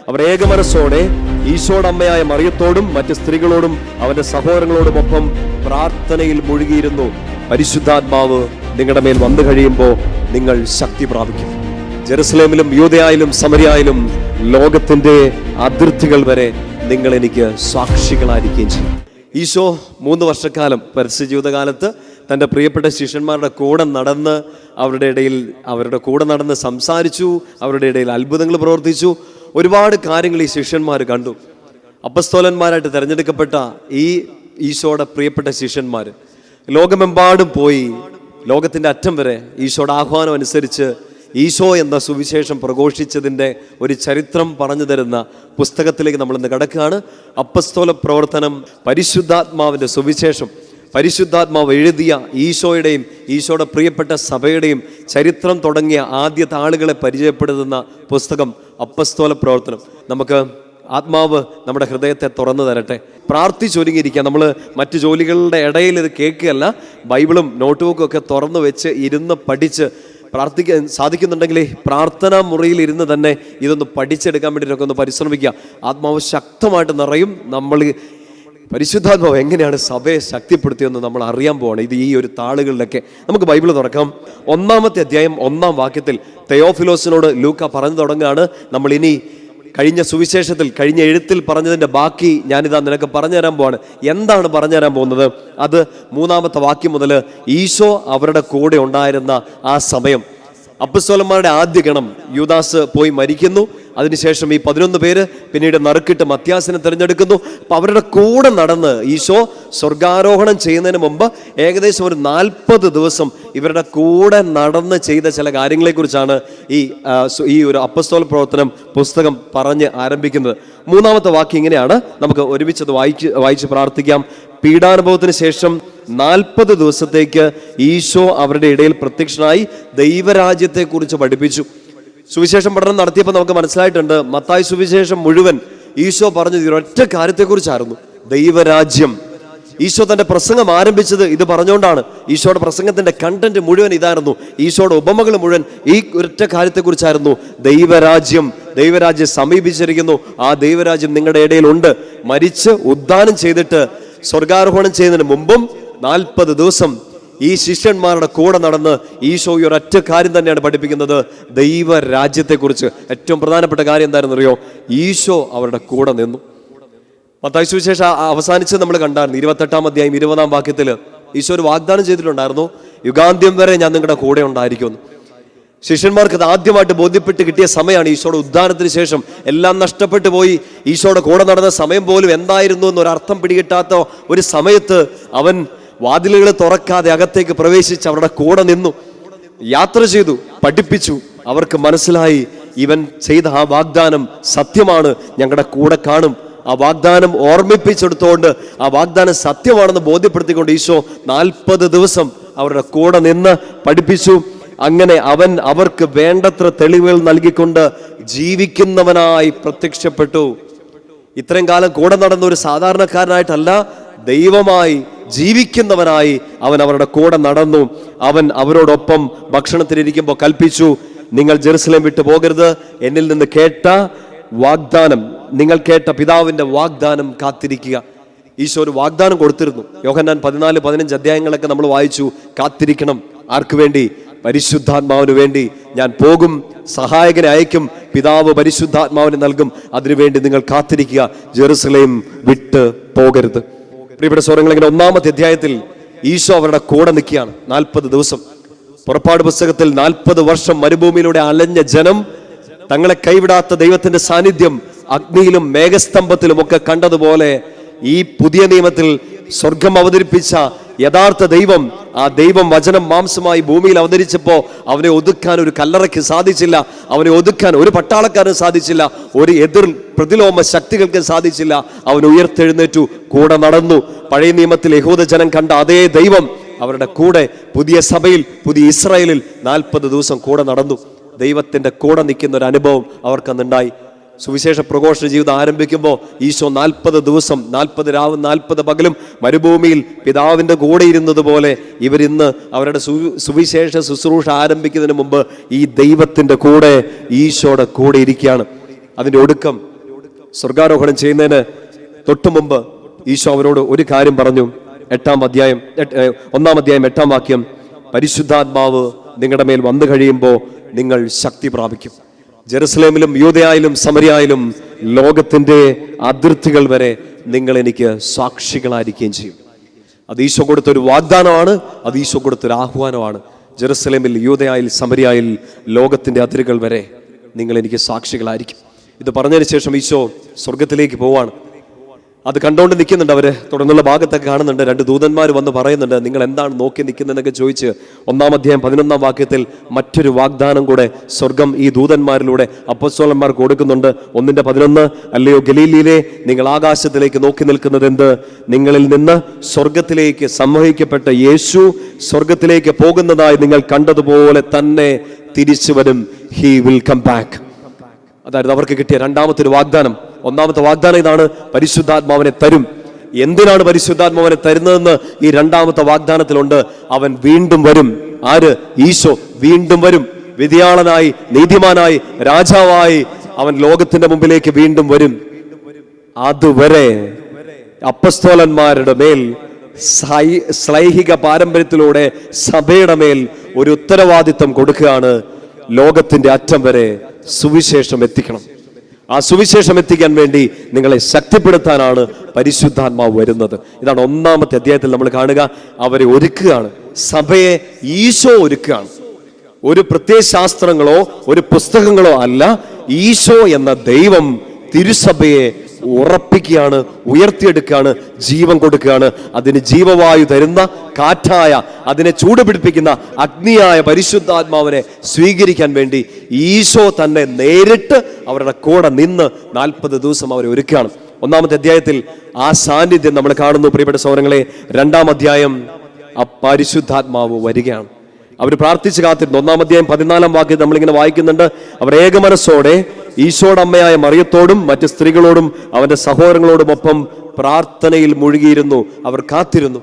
അവർ ഏകമനസ്സോടെ ഈശോയുടെ അമ്മയായ മറിയത്തോടും മറ്റ് സ്ത്രീകളോടും അവന്റെ സഹോദരങ്ങളോടുമൊപ്പം പ്രാർത്ഥനയിൽ മുഴുകിയിരുന്നു. പരിശുദ്ധാത്മാവ് നിങ്ങളുടെ മേൽ വന്നു കഴിയുമ്പോൾ നിങ്ങൾ ശക്തി പ്രാപിക്കും. ജെറുസലേമിലും യൂദയായിലും സമരിയായിലും ലോകത്തിന്റെ അതിർത്തികൾ വരെ നിങ്ങൾ എനിക്ക് സാക്ഷികളായിരിക്കുകയും ചെയ്യും. ഈശോ 3 വർഷക്കാലം പരസ്യ ജീവിതകാലത്ത് തൻ്റെ പ്രിയപ്പെട്ട ശിഷ്യന്മാരുടെ കൂടെ നടന്ന് അവരുടെ കൂടെ നടന്ന് സംസാരിച്ചു. അവരുടെ ഇടയിൽ അത്ഭുതങ്ങൾ പ്രവർത്തിച്ചു. ഒരുപാട് കാര്യങ്ങൾ ഈ ശിഷ്യന്മാർ കണ്ടു. അപ്പസ്തോലന്മാരായിട്ട് തിരഞ്ഞെടുക്കപ്പെട്ട ഈ ഈശോയുടെ പ്രിയപ്പെട്ട ശിഷ്യന്മാർ ലോകമെമ്പാടും പോയി ലോകത്തിൻ്റെ അറ്റം വരെ ഈശോയുടെ ആഹ്വാനം അനുസരിച്ച് ഈശോ എന്ന സുവിശേഷം പ്രഘോഷിച്ചതിൻ്റെ ഒരു ചരിത്രം പറഞ്ഞു തരുന്ന പുസ്തകത്തിലേക്ക് നമ്മളിന്ന് കടക്കുകയാണ്. അപ്പസ്തോല പ്രവർത്തനം, പരിശുദ്ധാത്മാവിൻ്റെ സുവിശേഷം. പരിശുദ്ധാത്മാവ് എഴുതിയ ഈശോയുടെയും ഈശോയുടെ പ്രിയപ്പെട്ട സഭയുടെയും ചരിത്രം തുടങ്ങിയ ആദ്യത്തെ ആളുകളെ പരിചയപ്പെടുത്തുന്ന പുസ്തകം അപ്പസ്തോല പ്രവർത്തനം. നമുക്ക് ആത്മാവ് നമ്മുടെ ഹൃദയത്തെ തുറന്നു തരട്ടെ. പ്രാർത്ഥിച്ചൊരുങ്ങിയിരിക്കുക. നമ്മൾ മറ്റു ജോലികളുടെ ഇടയിൽ ഇത് കേൾക്കുകയല്ല, ബൈബിളും നോട്ട്ബുക്കും ഒക്കെ തുറന്നു വെച്ച് ഇരുന്ന് പഠിച്ച് പ്രാർത്ഥിക്കാൻ സാധിക്കുന്നുണ്ടെങ്കിൽ പ്രാർത്ഥനാ മുറിയിൽ ഇരുന്ന് തന്നെ ഇതൊന്ന് പഠിച്ചെടുക്കാൻ വേണ്ടിയിട്ടൊക്കെ ഒന്ന് പരിശ്രമിക്കുക. ആത്മാവ് ശക്തമായിട്ട് നിറയും. നമ്മൾ പരിശുദ്ധാത്മാവ് എങ്ങനെയാണ് സഭയെ ശക്തിപ്പെടുത്തിയെന്ന് നമ്മൾ അറിയാൻ പോവാണ്. ഇത് ഈ ഒരു താളുകളിലൊക്കെ നമുക്ക് ബൈബിൾ തുറക്കാം. 1-ാമത്തെ അധ്യായം 1-ാം വാക്യത്തിൽ തെയോഫിലോസിനോട് ലൂക്ക പറഞ്ഞു തുടങ്ങുകയാണ്. നമ്മൾ ഇനി കഴിഞ്ഞ സുവിശേഷത്തിൽ, കഴിഞ്ഞ എഴുത്തിൽ പറഞ്ഞതിൻ്റെ ബാക്കി ഞാനിതാ നിനക്ക് പറഞ്ഞു തരാൻ പോവാണ്. എന്താണ് പറഞ്ഞു തരാൻ പോകുന്നത്? അത് 3-ാമത്തെ വാക്യം മുതൽ ഈശോ അവരുടെ കൂടെ ഉണ്ടായിരുന്ന ആ സമയം. അപ്പസ്തോലന്മാരുടെ ആദ്യ ഗണം യൂദാസ് പോയി മരിക്കുന്നു. അതിനുശേഷം ഈ 11 പേര് പിന്നീട് നറുക്കിട്ട് മത്യാസിനെ തിരഞ്ഞെടുക്കുന്നു. അപ്പം അവരുടെ കൂടെ നടന്ന് ഈശോ സ്വർഗാരോഹണം ചെയ്യുന്നതിന് മുമ്പ് ഏകദേശം ഒരു 40 ദിവസം ഇവരുടെ കൂടെ നടന്ന് ചെയ്ത ചില കാര്യങ്ങളെക്കുറിച്ചാണ് ഈ ഒരു അപ്പസ്തോല പ്രവർത്തനം പുസ്തകം പറഞ്ഞ് ആരംഭിക്കുന്നത്. 3-ാമത്തെ വാക്യം ഇങ്ങനെയാണ്. നമുക്ക് ഒരുമിച്ചത് വായിച്ച് പ്രാർത്ഥിക്കാം. പീഡാനുഭവത്തിന് ശേഷം 40 ദിവസത്തേക്ക് ഈശോ അവരുടെ ഇടയിൽ പ്രത്യക്ഷനായി ദൈവരാജ്യത്തെക്കുറിച്ച് പഠിപ്പിച്ചു. സുവിശേഷം പഠനം നടത്തിയപ്പോൾ നമുക്ക് മനസ്സിലായിട്ടുണ്ട്, മത്തായി സുവിശേഷം മുഴുവൻ ഈശോ പറഞ്ഞത് ഒരൊറ്റ കാര്യത്തെക്കുറിച്ചായിരുന്നു, ദൈവരാജ്യം. ഈശോ തൻ്റെ പ്രസംഗം ആരംഭിച്ചത് ഇത് പറഞ്ഞുകൊണ്ടാണ്. ഈശോയുടെ പ്രസംഗത്തിൻ്റെ കണ്ടന്റ് മുഴുവൻ ഇതായിരുന്നു. ഈശോയുടെ ഉപമകൾ മുഴുവൻ ഈ ഒരൊറ്റ കാര്യത്തെക്കുറിച്ചായിരുന്നു, ദൈവരാജ്യം. ദൈവരാജ്യം സമീപിച്ചിരിക്കുന്നു. ആ ദൈവരാജ്യം നിങ്ങളുടെ ഇടയിലുണ്ട്. മരിച്ച് ഉദ്ധാനം ചെയ്തിട്ട് സ്വർഗാരോഹണം ചെയ്യുന്നതിന് മുമ്പും 40 ദിവസം ഈ ശിഷ്യന്മാരുടെ കൂടെ നടന്ന് ഈശോ ഈ ഒരൊറ്റ കാര്യം തന്നെയാണ് പഠിപ്പിക്കുന്നത്, ദൈവരാജ്യത്തെക്കുറിച്ച്. ഏറ്റവും പ്രധാനപ്പെട്ട കാര്യം എന്താണെന്ന് അറിയോ? ഈശോ അവരുടെ കൂടെ നിന്നു. മത്തായി സുവിശേഷം അവസാനിച്ച് നമ്മൾ കണ്ടായിരുന്നു 28-ാം അധ്യായം 20-ാം വാക്യത്തിൽ ഈശോ ഒരു വാഗ്ദാനം ചെയ്തിട്ടുണ്ടായിരുന്നു, യുഗാന്ത്യം വരെ ഞാൻ നിങ്ങളുടെ കൂടെ ഉണ്ടായിരിക്കുമെന്ന്. ശിഷ്യന്മാർക്ക് അത് ആദ്യമായിട്ട് ബോധ്യപ്പെട്ട് കിട്ടിയ സമയമാണ്. ഈശോയുടെ ഉദ്ധാനത്തിന് ശേഷം എല്ലാം നഷ്ടപ്പെട്ടു പോയി. ഈശോയുടെ കൂടെ നടന്ന സമയം പോലും എന്തായിരുന്നു എന്നൊരർത്ഥം പിടികിട്ടാത്ത ഒരു സമയത്ത് അവൻ വാതിലുകൾ തുറക്കാതെ അകത്തേക്ക് പ്രവേശിച്ച് അവരുടെ കൂടെ നിന്നു, യാത്ര ചെയ്തു, പഠിപ്പിച്ചു. അവർക്ക് മനസ്സിലായി ഇവൻ ചെയ്ത ആ വാഗ്ദാനം സത്യമാണ്, ഞങ്ങളുടെ കൂടെ കാണും. ആ വാഗ്ദാനം ഓർമ്മിപ്പിച്ചെടുത്തുകൊണ്ട് ആ വാഗ്ദാനം സത്യമാണെന്ന് ബോധ്യപ്പെടുത്തിക്കൊണ്ട് ഈശോ 40 ദിവസം അവരുടെ കൂടെ നിന്ന് പഠിപ്പിച്ചു. അങ്ങനെ അവൻ അവർക്ക് വേണ്ടത്ര തെളിവുകൾ നൽകിക്കൊണ്ട് ജീവിക്കുന്നവനായി പ്രത്യക്ഷപ്പെട്ടു. ഇത്രയും കാലം കൂടെ നടന്ന ഒരു സാധാരണക്കാരനായിട്ടല്ല, ദൈവമായി ജീവിക്കുന്നവനായി അവൻ അവരുടെ കൂടെ നടന്നു. അവൻ അവരോടൊപ്പം ഭക്ഷണത്തിനിരിക്കുമ്പോൾ കൽപ്പിച്ചു, നിങ്ങൾ ജെറുസലേം വിട്ടു പോകരുത്. എന്നിൽ നിന്ന് കേട്ട വാഗ്ദാനം, നിങ്ങൾ കേട്ട പിതാവിന്റെ വാഗ്ദാനം കാത്തിരിക്കുക. ഈശോ ഒരു വാഗ്ദാനം കൊടുത്തിരുന്നു. യോഹന്നാൻ 14-15 അധ്യായങ്ങളൊക്കെ നമ്മൾ വായിച്ചു. കാത്തിരിക്കണം. ആർക്ക് വേണ്ടി? പരിശുദ്ധാത്മാവിന് വേണ്ടി. ഞാൻ പോകും, സഹായകനെ അയക്കും, പിതാവ് പരിശുദ്ധാത്മാവിനെ നൽകും, അതിനുവേണ്ടി നിങ്ങൾ കാത്തിരിക്കുക, ജെറുസലേം വിട്ട് പോകരുത്. പ്രിയപ്പെട്ട സഹോദരങ്ങളെ, ഇങ്ങനെ 1-ാമത്തെ അധ്യായത്തിൽ ഈശോ അവരുടെ കൂടെ നിൽക്കുകയാണ് 40 ദിവസം. പുറപ്പാട് പുസ്തകത്തിൽ 40 വർഷം മരുഭൂമിയിലൂടെ അലഞ്ഞ ജനം തങ്ങളെ കൈവിടാത്ത ദൈവത്തിന്റെ സാന്നിധ്യം അഗ്നിയിലും മേഘസ്തംഭത്തിലും ഒക്കെ കണ്ടതുപോലെ ഈ പുതിയ നിയമത്തിൽ സ്വർഗം അവതരിപ്പിച്ച യഥാർത്ഥ ദൈവം, ആ ദൈവം വചനം മാംസമായി ഭൂമിയിൽ അവതരിച്ചപ്പോൾ അവനെ ഒതുക്കാൻ ഒരു കല്ലറയ്ക്ക് സാധിച്ചില്ല, അവനെ ഒതുക്കാൻ ഒരു പട്ടാളക്കാരന് സാധിച്ചില്ല, ഒരു എതിർ പ്രതിലോമ ശക്തികൾക്ക് സാധിച്ചില്ല. അവൻ ഉയർത്തെഴുന്നേറ്റു, കൂടെ നടന്നു. പഴയ നിയമത്തിൽ യഹൂദ ജനം കണ്ട അതേ ദൈവം അവരുടെ കൂടെ പുതിയ സഭയിൽ, പുതിയ ഇസ്രായേലിൽ 40 ദിവസം കൂടെ നടന്നു. ദൈവത്തിന്റെ കൂടെ നിൽക്കുന്ന ഒരു അനുഭവം അവർക്കന്നുണ്ടായി. സുവിശേഷ പ്രഘോഷണ ജീവിതം ആരംഭിക്കുമ്പോൾ ഈശോ 40 ദിവസം 40 രാവും 40 പകലും മരുഭൂമിയിൽ പിതാവിൻ്റെ കൂടെ ഇരുന്നത് പോലെ ഇവരിന്ന് അവരുടെ സുവിശേഷ ശുശ്രൂഷ ആരംഭിക്കുന്നതിന് മുമ്പ് ഈ ദൈവത്തിൻ്റെ കൂടെ, ഈശോയുടെ കൂടെ ഇരിക്കുകയാണ്. അതിൻ്റെ ഒടുക്കം സ്വർഗാരോഹണം ചെയ്യുന്നതിന് തൊട്ടു മുമ്പ് ഈശോ അവരോട് ഒരു കാര്യം പറഞ്ഞു. 1-ാം അധ്യായം 8-ാം വാക്യം, പരിശുദ്ധാത്മാവ് നിങ്ങളുടെ മേൽ വന്നു കഴിയുമ്പോൾ നിങ്ങൾ ശക്തി പ്രാപിക്കും. ജെറുസലേമിലും യൂദയായിലും സമരിയായിലും ലോകത്തിന്റെ അതിർത്തികൾ വരെ നിങ്ങൾ എനിക്ക് സാക്ഷികളായിരിക്കുകയും ചെയ്യും. അത് ഈശോ കൊടുത്തൊരു വാഗ്ദാനമാണ്, അത് ഈശോ കൊടുത്തൊരു ആഹ്വാനമാണ്. ജെറുസലേമിൽ, യൂദയായിൽ, സമരിയായിൽ ലോകത്തിന്റെ അതിരുകൾ വരെ നിങ്ങൾ എനിക്ക് സാക്ഷികളായിരിക്കും. ഇത് പറഞ്ഞതിന് ശേഷം ഈശോ സ്വർഗത്തിലേക്ക് പോവാണ്. അത് കണ്ടുകൊണ്ട് നിൽക്കുന്നുണ്ട് അവര്. തുടർന്നുള്ള ഭാഗത്തൊക്കെ കാണുന്നുണ്ട് 2 ദൂതന്മാർ വന്ന് പറയുന്നുണ്ട്, നിങ്ങൾ എന്താണ് നോക്കി നിൽക്കുന്നതെന്നൊക്കെ ചോദിച്ച് 1-ാം അധ്യായം 11-ാം വാക്യത്തിൽ മറ്റൊരു വാഗ്ദാനം കൂടെ സ്വർഗം ഈ ദൂതന്മാരിലൂടെ അപ്പോസ്തലന്മാർക്ക് കൊടുക്കുന്നുണ്ട്. 1:11, അല്ലയോ ഗലീലിയിലെ, നിങ്ങൾ ആകാശത്തിലേക്ക് നോക്കി നിൽക്കുന്നത് എന്ത്? നിങ്ങളിൽ നിന്ന് സ്വർഗത്തിലേക്ക് സംവഹിക്കപ്പെട്ട യേശു സ്വർഗത്തിലേക്ക് പോകുന്നതായി നിങ്ങൾ കണ്ടതുപോലെ തന്നെ തിരിച്ചു വരും. He will come back. അതായത് അവർക്ക് കിട്ടിയ രണ്ടാമത്തെ ഒരു വാഗ്ദാനം. 1-ാമത്തെ വാഗ്ദാനം ഇതാണ്, പരിശുദ്ധാത്മാവിനെ തരും. എന്തിനാണ് പരിശുദ്ധാത്മാവിനെ തരുന്നതെന്ന് ഈ 2-ാമത്തെ വാഗ്ദാനത്തിലുണ്ട്. അവൻ വീണ്ടും വരും. ആര്? ഈശോ വീണ്ടും വരും. വിധിയാളനായി, നീതിമാനായി, രാജാവായി അവൻ ലോകത്തിന്റെ മുമ്പിലേക്ക് വീണ്ടും വരും. അതുവരെ അപ്പസ്തോലന്മാരുടെ മേൽ ശ്ലൈഹിക പാരമ്പര്യത്തിലൂടെ സഭയുടെ മേൽ ഒരു ഉത്തരവാദിത്വം കൊടുക്കുകയാണ്. ലോകത്തിന്റെ അറ്റം വരെ സുവിശേഷം എത്തിക്കണം. ആ സുവിശേഷം എത്തിക്കാൻ വേണ്ടി നിങ്ങളെ ശക്തിപ്പെടുത്താനാണ് പരിശുദ്ധാത്മാവ് വരുന്നത്. ഇതാണ് 1-ാമത്തെ അധ്യായത്തിൽ നമ്മൾ കാണുക. അവരെ ഒരുക്കുകയാണ്, സഭയെ ഈശോ ഒരുക്കുകയാണ്. ഒരു പ്രത്യയശാസ്ത്രങ്ങളോ ഒരു പുസ്തകങ്ങളോ അല്ല, ഈശോ എന്ന ദൈവം തിരുസഭയെ ഉറപ്പിക്കുകയാണ്, ഉയർത്തിയെടുക്കുകയാണ്, ജീവൻ കൊടുക്കുകയാണ്. അതിന് ജീവവായു തരുന്ന കാറ്റായ, അതിനെ ചൂടുപിടിപ്പിക്കുന്ന അഗ്നിയായ പരിശുദ്ധാത്മാവിനെ സ്വീകരിക്കാൻ വേണ്ടി ഈശോ തന്നെ നേരിട്ട് അവരുടെ കൂടെ നിന്ന് 40 ദിവസം അവരെ ഒരുക്കുകയാണ്. 1-ാമത്തെ അധ്യായത്തിൽ ആ സാന്നിധ്യം നമ്മൾ കാണുന്നു. പ്രിയപ്പെട്ട സഹോദരങ്ങളെ, 2-ാം അധ്യായം ആ പരിശുദ്ധാത്മാവ് വരികയാണ്. അവർ പ്രാർത്ഥിച്ച് കാത്തിരുന്നു. 1-ാം അധ്യായം 14-ാം വാക്യത്തിൽ നമ്മളിങ്ങനെ വായിക്കുന്നുണ്ട്, അവർ ഏകമനസ്സോടെ ഈശോയുടെ അമ്മയായ മറിയത്തോടും മറ്റ് സ്ത്രീകളോടും അവന്റെ സഹോദരങ്ങളോടും ഒപ്പം പ്രാർത്ഥനയിൽ മുഴുകിയിരുന്നു. അവർ കാത്തിരുന്നു.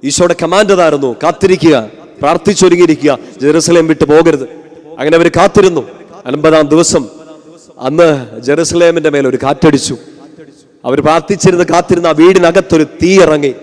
ഈശോയുടെ കമാൻഡ് അതായിരുന്നു, കാത്തിരിക്കുക, പ്രാർത്ഥിച്ചൊരുങ്ങിയിരിക്കുക, ജെറുസലേം വിട്ടു പോകരുത്. അങ്ങനെ അവർ കാത്തിരുന്നു. 50-ാം ദിവസം അന്ന് ജെറുസലേമിന്റെ മേൽ ഒരു കാറ്റടിച്ചു. അവർ കാത്തിരുന്ന ആ വീടിനകത്തൊരു തീ ഇറങ്ങി.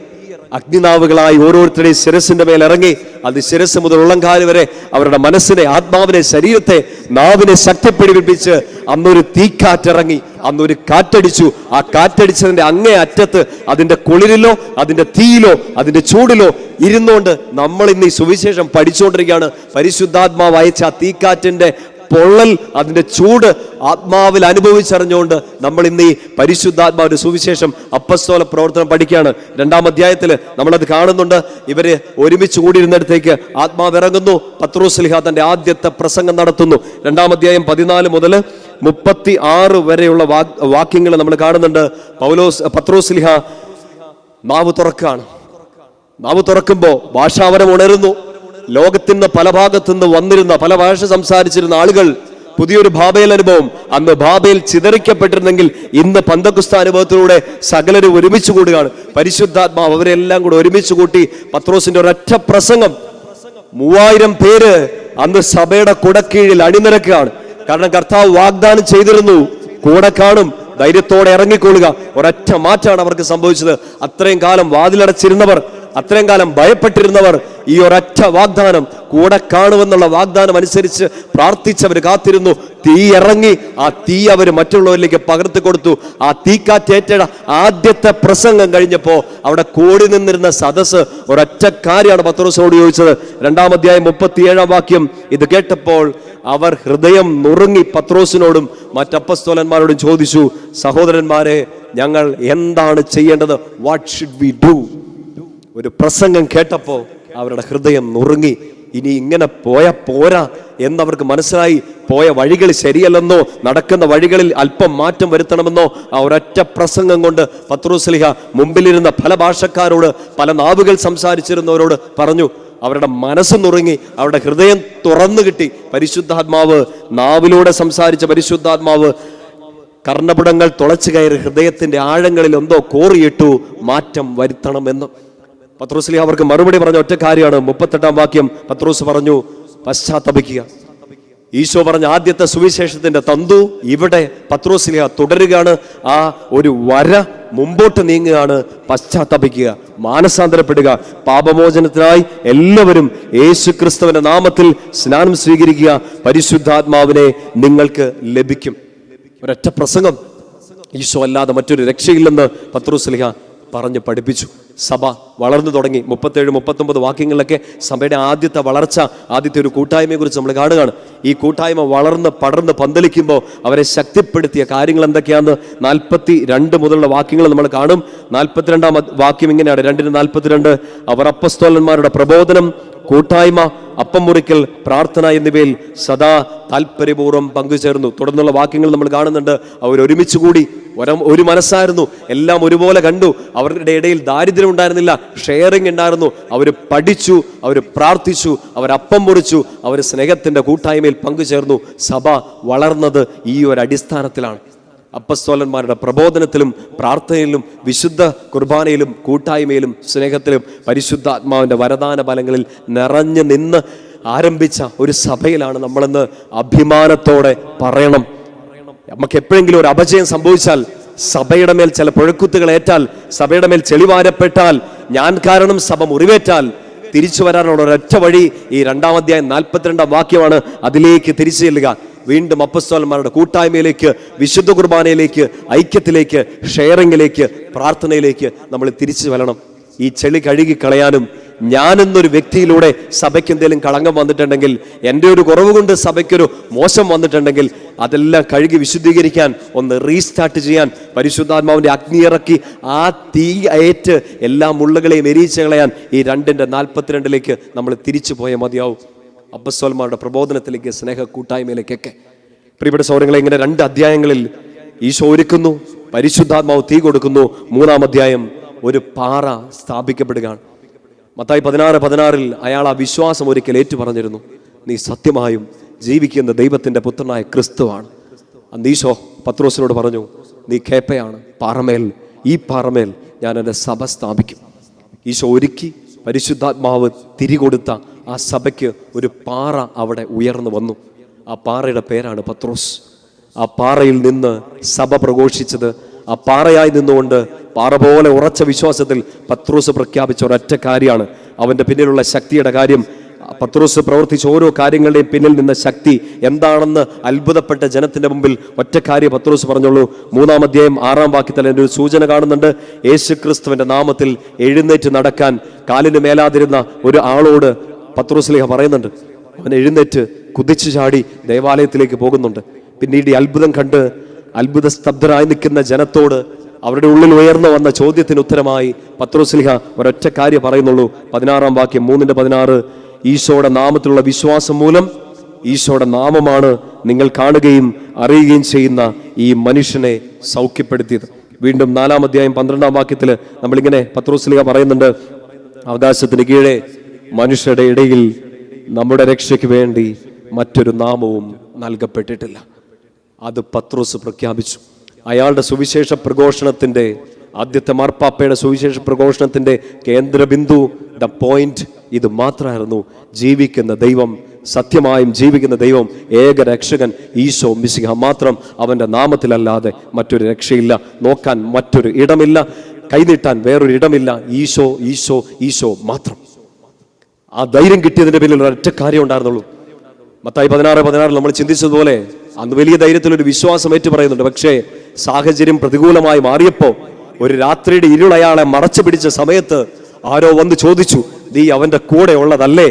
അഗ്നിനാവുകളായി ഓരോരുത്തരുടെയും ശിരസിന്റെ മേൽ ഇറങ്ങി. അത് ശിരസ് മുതൽ ഉള്ളംകാല് വരെ അവരുടെ മനസ്സിനെ, ആത്മാവിനെ, ശരീരത്തെ, നാവിനെ ശക്തിപ്പിടിപ്പിച്ച് അന്നൊരു തീക്കാറ്റിറങ്ങി. അന്നൊരു കാറ്റടിച്ചു. ആ കാറ്റടിച്ചതിന്റെ അങ്ങേ അറ്റത്ത് അതിന്റെ കുളിരിലോ അതിന്റെ തീയിലോ അതിന്റെ ചൂടിലോ ഇരുന്നുകൊണ്ട് നമ്മൾ ഇന്ന് ഈ സുവിശേഷം പഠിച്ചുകൊണ്ടിരിക്കുകയാണ്. പരിശുദ്ധാത്മാവ് അയച്ച ആ തീക്കാറ്റിന്റെ പൊള്ളൽ, അതിന്റെ ചൂട് ആത്മാവിൽ അനുഭവിച്ചറിഞ്ഞുകൊണ്ട് നമ്മൾ ഇന്ന് ഈ പരിശുദ്ധാത്മാവിന്റെ സുവിശേഷം അപ്പസ്തോല പ്രവർത്തനം പഠിക്കുകയാണ്. 2-ാം അധ്യായത്തിൽ നമ്മളത് കാണുന്നുണ്ട്. ഇവര് ഒരുമിച്ച് കൂടിയിരുന്നിടത്തേക്ക് ആത്മാവ് ഇറങ്ങുന്നു. പത്രോസ്ലിഹ തന്റെ ആദ്യത്തെ പ്രസംഗം നടത്തുന്നു. 2-ാം അധ്യായം 14 മുതൽ 36 വരെയുള്ള വാക്യങ്ങൾ നമ്മൾ കാണുന്നുണ്ട്. പത്രോസ്ലിഹ നാവ് തുറക്കാണ്. നാവ് തുറക്കുമ്പോ ഭാഷാവരം ഉണരുന്നു. ലോകത്തിന്റെ പല ഭാഗത്തുനിന്ന് വന്നിരുന്ന, പല ഭാഷ സംസാരിച്ചിരുന്ന ആളുകൾ പുതിയൊരു ബാബേൽ അനുഭവം. അന്ന് ബാബേൽ ചിതറിക്കപ്പെട്ടിരുന്നെങ്കിൽ ഇന്ന് പന്തക്കുസ്ത അനുഭവത്തിലൂടെ സകലരും ഒരുമിച്ച് കൂടുകയാണ്. പരിശുദ്ധാത്മാവ് അവരെല്ലാം കൂടെ ഒരുമിച്ച് കൂട്ടി പത്രോസിന്റെ ഒരൊറ്റ പ്രസംഗം. 3000 പേര് അന്ന് സഭയുടെ കുടക്കീഴിൽ അണിനിരക്കുകയാണ്. കാരണം കർത്താവ് വാഗ്ദാനം ചെയ്തിരുന്നു, കൂടെ കാണും, ധൈര്യത്തോടെ ഇറങ്ങിക്കൊള്ളുക. ഒരൊറ്റ മാറ്റാണ് അവർക്ക് സംഭവിച്ചത്. അത്രയും കാലം വാതിലടച്ചിരുന്നവർ, അത്രയും കാലം ഭയപ്പെട്ടിരുന്നവർ ഈ ഒരൊറ്റ വാഗ്ദാനം, കൂടെ കാണുമെന്നുള്ള വാഗ്ദാനം അനുസരിച്ച് പ്രാർത്ഥിച്ചവർ കാത്തിരുന്നു. തീ ഇറങ്ങി. ആ തീ അവർ മറ്റുള്ളവരിലേക്ക് പകർത്തി കൊടുത്തു. ആ തീക്കാറ്റേറ്റ ആദ്യത്തെ പ്രസംഗം കഴിഞ്ഞപ്പോ അവിടെ കൂടി നിന്നിരുന്ന സദസ് ഒരൊറ്റ കാര്യമാണ് പത്രോസിനോട് ചോദിച്ചത്. 2-ാം അധ്യായം 37-ാം വാക്യം. ഇത് കേട്ടപ്പോൾ അവർ ഹൃദയം നുറുങ്ങി പത്രോസിനോടും മറ്റപ്പസ്തോലന്മാരോടും ചോദിച്ചു, സഹോദരന്മാരെ, ഞങ്ങൾ എന്താണ് ചെയ്യേണ്ടത്? What should we do? ഒരു പ്രസംഗം കേട്ടപ്പോൾ അവരുടെ ഹൃദയം നുറുങ്ങി. ഇനി ഇങ്ങനെ പോരാ എന്നവർക്ക് മനസ്സിലായി. പോയ വഴികൾ ശരിയല്ലെന്നോ, നടക്കുന്ന വഴികളിൽ അല്പം മാറ്റം വരുത്തണമെന്നോ ആ ഒരൊറ്റ പ്രസംഗം കൊണ്ട് പത്രോസ്ലിഹ മുമ്പിലിരുന്ന പല ഭാഷക്കാരോട്, പല നാവുകൾ സംസാരിച്ചിരുന്നവരോട് പറഞ്ഞു. അവരുടെ മനസ്സ് നുറുങ്ങി, അവരുടെ ഹൃദയം തുറന്നു കിട്ടി. പരിശുദ്ധാത്മാവ്, നാവിലൂടെ സംസാരിച്ച പരിശുദ്ധാത്മാവ് കർണപുടങ്ങൾ തുളച്ചു കയറി ഹൃദയത്തിന്റെ ആഴങ്ങളിൽ എന്തോ കോറിയിട്ടു, മാറ്റം വരുത്തണമെന്ന്. പത്രോസ്ലിഹ അവർക്ക് മറുപടി പറഞ്ഞ ഒറ്റ കാര്യമാണ്. 38-ാം വാക്യം പത്രോസ് പറഞ്ഞു, പശ്ചാത്തപിക്കുക. ഈശോ പറഞ്ഞ ആദ്യത്തെ സുവിശേഷത്തിന്റെ തന്തു ഇവിടെ പത്രോസ്ലീഹ തുടരുകയാണ്. ആ ഒരു വര മുമ്പോട്ട് നീങ്ങുകയാണ്. പശ്ചാത്തപിക്കുക, മാനസാന്തരപ്പെടുക, പാപമോചനത്തിനായി എല്ലാവരും യേശുക്രിസ്തുവിന്റെ നാമത്തിൽ സ്നാനം സ്വീകരിക്കുക, പരിശുദ്ധാത്മാവിനെ നിങ്ങൾക്ക് ലഭിക്കും. ഒരൊറ്റ പ്രസംഗം, ഈശോ അല്ലാതെ മറ്റൊരു രക്ഷയില്ലെന്ന് പത്രോസ്ലീഹ പറഞ്ഞ് പഠിപ്പിച്ചു. സഭ വളർന്നു തുടങ്ങി. 37-39 വാക്യങ്ങളിലൊക്കെ സഭയുടെ ആദ്യത്തെ വളർച്ച, ആദ്യത്തെ ഒരു കൂട്ടായ്മയെ കുറിച്ച് നമ്മൾ കാണുകയാണ്. ഈ കൂട്ടായ്മ വളർന്ന് പടർന്ന് പന്തലിക്കുമ്പോൾ അവരെ ശക്തിപ്പെടുത്തിയ കാര്യങ്ങൾ എന്തൊക്കെയാണെന്ന് 42 മുതലുള്ള വാക്യങ്ങൾ നമ്മൾ കാണും. 42-ാം വാക്യം ഇങ്ങനെയാണ്, 2:42. അവർ അപ്പസ്തോലന്മാരുടെ പ്രബോധനം, കൂട്ടായ്മ, അപ്പം മുറിക്കൽ, പ്രാർത്ഥന എന്നിവയിൽ സദാ താല്പര്യപൂർവ്വം പങ്കുചേർന്നു. തുടർന്നുള്ള വാക്യങ്ങൾ നമ്മൾ കാണുന്നുണ്ട്. അവർ ഒരുമിച്ച് കൂടി, ഒരു മനസ്സായിരുന്നു, എല്ലാം ഒരുപോലെ കണ്ടു. അവരുടെ ഇടയിൽ ദാരിദ്ര്യം ഉണ്ടായിരുന്നില്ല, ഷെയറിംഗ് ഉണ്ടായിരുന്നു. അവർ പഠിച്ചു, അവർ പ്രാർത്ഥിച്ചു, അവർ അപ്പം മുറിച്ചു, അവർ സ്നേഹത്തിന്റെ കൂട്ടായ്മയിൽ പങ്കുചേർന്നു. സഭ വളർന്നത് ഈ ഒരു അടിസ്ഥാനത്തിലാണ്. അപ്പസ്തോലന്മാരുടെ പ്രബോധനത്തിലും പ്രാർത്ഥനയിലും വിശുദ്ധ കുർബാനയിലും കൂട്ടായ്മയിലും സ്നേഹത്തിലും പരിശുദ്ധാത്മാവിൻ്റെ വരദാന ഫലങ്ങളിൽ നിറഞ്ഞു നിന്ന് ആരംഭിച്ച ഒരു സഭയിലാണ് നമ്മളെന്ന് അഭിമാനത്തോടെ പറയണം. നമുക്ക് എപ്പോഴെങ്കിലും ഒരു അപജയം സംഭവിച്ചാൽ, സഭയുടെ മേൽ ചില പുഴക്കുത്തുകൾ ഏറ്റാൽ, സഭയുടെ മേൽ ചെളിവാരപ്പെട്ടാൽ, ഞാൻ കാരണം സഭ മുറിവേറ്റാൽ, തിരിച്ചു വരാനുള്ള ഒരൊറ്റ വഴി ഈ 2-ാം അധ്യായം 42-ാം വാക്യമാണ്. അതിലേക്ക് തിരിച്ചു ചെല്ലുക, വീണ്ടും അപ്പസ്തോലന്മാരുടെ കൂട്ടായ്മയിലേക്ക്, വിശുദ്ധ കുർബാനയിലേക്ക്, ഐക്യത്തിലേക്ക്, ഷെയറിങ്ങിലേക്ക്, പ്രാർത്ഥനയിലേക്ക് നമ്മൾ തിരിച്ചു വരണം. ഈ ചെളി കഴുകി കളയാനും, ഞാനെന്നൊരു വ്യക്തിയിലൂടെ സഭയ്ക്ക് എന്തെങ്കിലും കളങ്കം വന്നിട്ടുണ്ടെങ്കിൽ, എൻ്റെ ഒരു കുറവ് കൊണ്ട് സഭയ്ക്കൊരു മോശം വന്നിട്ടുണ്ടെങ്കിൽ, അതെല്ലാം കഴുകി വിശുദ്ധീകരിക്കാൻ, ഒന്ന് റീസ്റ്റാർട്ട് ചെയ്യാൻ പരിശുദ്ധാത്മാവിൻ്റെ അഗ്നി ഇറക്കി ആ തീ ഏറ്റ് എല്ലാ മുള്ളുകളെയും എരിയിച്ച് കളയാൻ ഈ 2:42 നമ്മൾ തിരിച്ചു പോയാൽ മതിയാവും. അപ്പസ്തോലന്മാരുടെ പ്രബോധനത്തിലേക്ക്, സ്നേഹ കൂട്ടായ്മയിലേക്കൊക്കെ. പ്രിയപ്പെട്ട സഹോദരങ്ങളെ, ഇങ്ങനെ 2 അധ്യായങ്ങളിൽ ഈശോ ഒരുക്കുന്നു, പരിശുദ്ധാത്മാവ് തീ കൊടുക്കുന്നു. 3-ാം അധ്യായം ഒരു പാറ സ്ഥാപിക്കപ്പെടുകയാണ്. മത്തായി 16:16 അയാൾ ആ വിശ്വാസം ഒരിക്കൽ ഏറ്റു പറഞ്ഞിരുന്നു, നീ സത്യമായും ജീവിക്കുന്ന ദൈവത്തിന്റെ പുത്രനായ ക്രിസ്തുവാണ്. അന്ന് ഈശോ പത്രോസിനോട് പറഞ്ഞു, നീ കേപ്പയാണ്, പാറമേൽ, ഈ പാറമേൽ ഞാൻ എൻ്റെ സഭ സ്ഥാപിക്കും. ഈശോ ഒരുക്കി പരിശുദ്ധാത്മാവ് തിരികൊടുത്ത ആ സഭയ്ക്ക് ഒരു പാറ അവിടെ ഉയർന്നു വന്നു. ആ പാറയുടെ പേരാണ് പത്രോസ്. ആ പാറയിൽ നിന്ന് സഭ പ്രഘോഷിച്ചത്, ആ പാറയായി നിന്നുകൊണ്ട് പാറ പോലെ ഉറച്ച വിശ്വാസത്തിൽ പത്രോസ് പ്രഖ്യാപിച്ച ഒരൊറ്റ കാര്യമാണ്. അവൻ്റെ പിന്നിലുള്ള ശക്തിയുടെ കാര്യം, പത്രോസ് പ്രവർത്തിച്ച ഓരോ കാര്യങ്ങളുടെയും പിന്നിൽ നിന്ന ശക്തി എന്താണെന്ന് അത്ഭുതപ്പെട്ട ജനത്തിന്റെ മുമ്പിൽ ഒറ്റ കാര്യം പത്രോസ് പറഞ്ഞുള്ളൂ. 3-ാം അധ്യായം 6-ാം വാക്യത്തിൽ എൻ്റെ ഒരു സൂചന കാണുന്നുണ്ട്. യേശുക്രിസ്തുവിന്റെ നാമത്തിൽ എഴുന്നേറ്റ് നടക്കാൻ കാലിന് മേലാതിരുന്ന ഒരു ആളോട് പത്രോസ്ലീഹ പറയുന്നുണ്ട്. അവൻ എഴുന്നേറ്റ് കുതിച്ചു ചാടി ദേവാലയത്തിലേക്ക് പോകുന്നുണ്ട്. പിന്നീട് ഈ അത്ഭുതം കണ്ട് അത്ഭുത സ്തബ്ധരായി നിൽക്കുന്ന ജനത്തോട് അവരുടെ ഉള്ളിൽ ഉയർന്നു വന്ന ചോദ്യത്തിന് ഉത്തരമായി പത്രോസ്ലീഹ ഒരൊറ്റ കാര്യം പറയുന്നുള്ളൂ. 16-ാം വാക്യം, 3:16. ഈശോയുടെ നാമത്തിലുള്ള വിശ്വാസം മൂലം, ഈശോയുടെ നാമമാണ് നിങ്ങൾ കാണുകയും അറിയുകയും ചെയ്യുന്ന ഈ മനുഷ്യനെ സൗഖ്യപ്പെടുത്തിയത്. വീണ്ടും 4-ാം അധ്യായം 12-ാം വാക്യത്തിൽ നമ്മളിങ്ങനെ പത്രോസ്ലീഹ പറയുന്നുണ്ട്, ആകാശത്തിന് കീഴെ മനുഷ്യരുടെ ഇടയിൽ നമ്മുടെ രക്ഷയ്ക്ക് വേണ്ടി മറ്റൊരു നാമവും നൽകപ്പെട്ടിട്ടില്ല. അത് പത്രോസ് പ്രഖ്യാപിച്ചു. അയാളുടെ സുവിശേഷ പ്രഘോഷണത്തിന്റെ, ആദ്യത്തെ മാർപ്പാപ്പയുടെ സുവിശേഷ പ്രഘോഷണത്തിന്റെ കേന്ദ്രബിന്ദു, ദ പോയിന്റ് ഇത് മാത്രമായിരുന്നു. ജീവിക്കുന്ന ദൈവം, സത്യമായും ജീവിക്കുന്ന ദൈവം, ഏക രക്ഷകൻ ഈശോ മിശിഹ മാത്രം. അവന്റെ നാമത്തിലല്ലാതെ മറ്റൊരു രക്ഷയില്ല. നോക്കാൻ മറ്റൊരു ഇടമില്ല, കൈനീട്ടാൻ വേറൊരു ഇടമില്ല. ഈശോ, ഈശോ, ഈശോ മാത്രം. ആ ധൈര്യം കിട്ടിയതിന്റെ പിന്നിൽ ഒരൊറ്റ കാര്യം ഉണ്ടായിരുന്നുള്ളൂ. മത്തായി 16:16 നമ്മൾ ചിന്തിച്ചതുപോലെ അന്ന് വലിയ ധൈര്യത്തിലൊരു വിശ്വാസം ഏറ്റു പറയുന്നുണ്ട്. പക്ഷേ സാഹചര്യം പ്രതികൂലമായി മാറിയപ്പോൾ, ഒരു രാത്രിയുടെ ഇരുൾ അയാളെ മറച്ചു പിടിച്ച സമയത്ത് ആരോ വന്ന് ചോദിച്ചു, നീ അവന്റെ കൂടെ ഉള്ളതല്ലേ?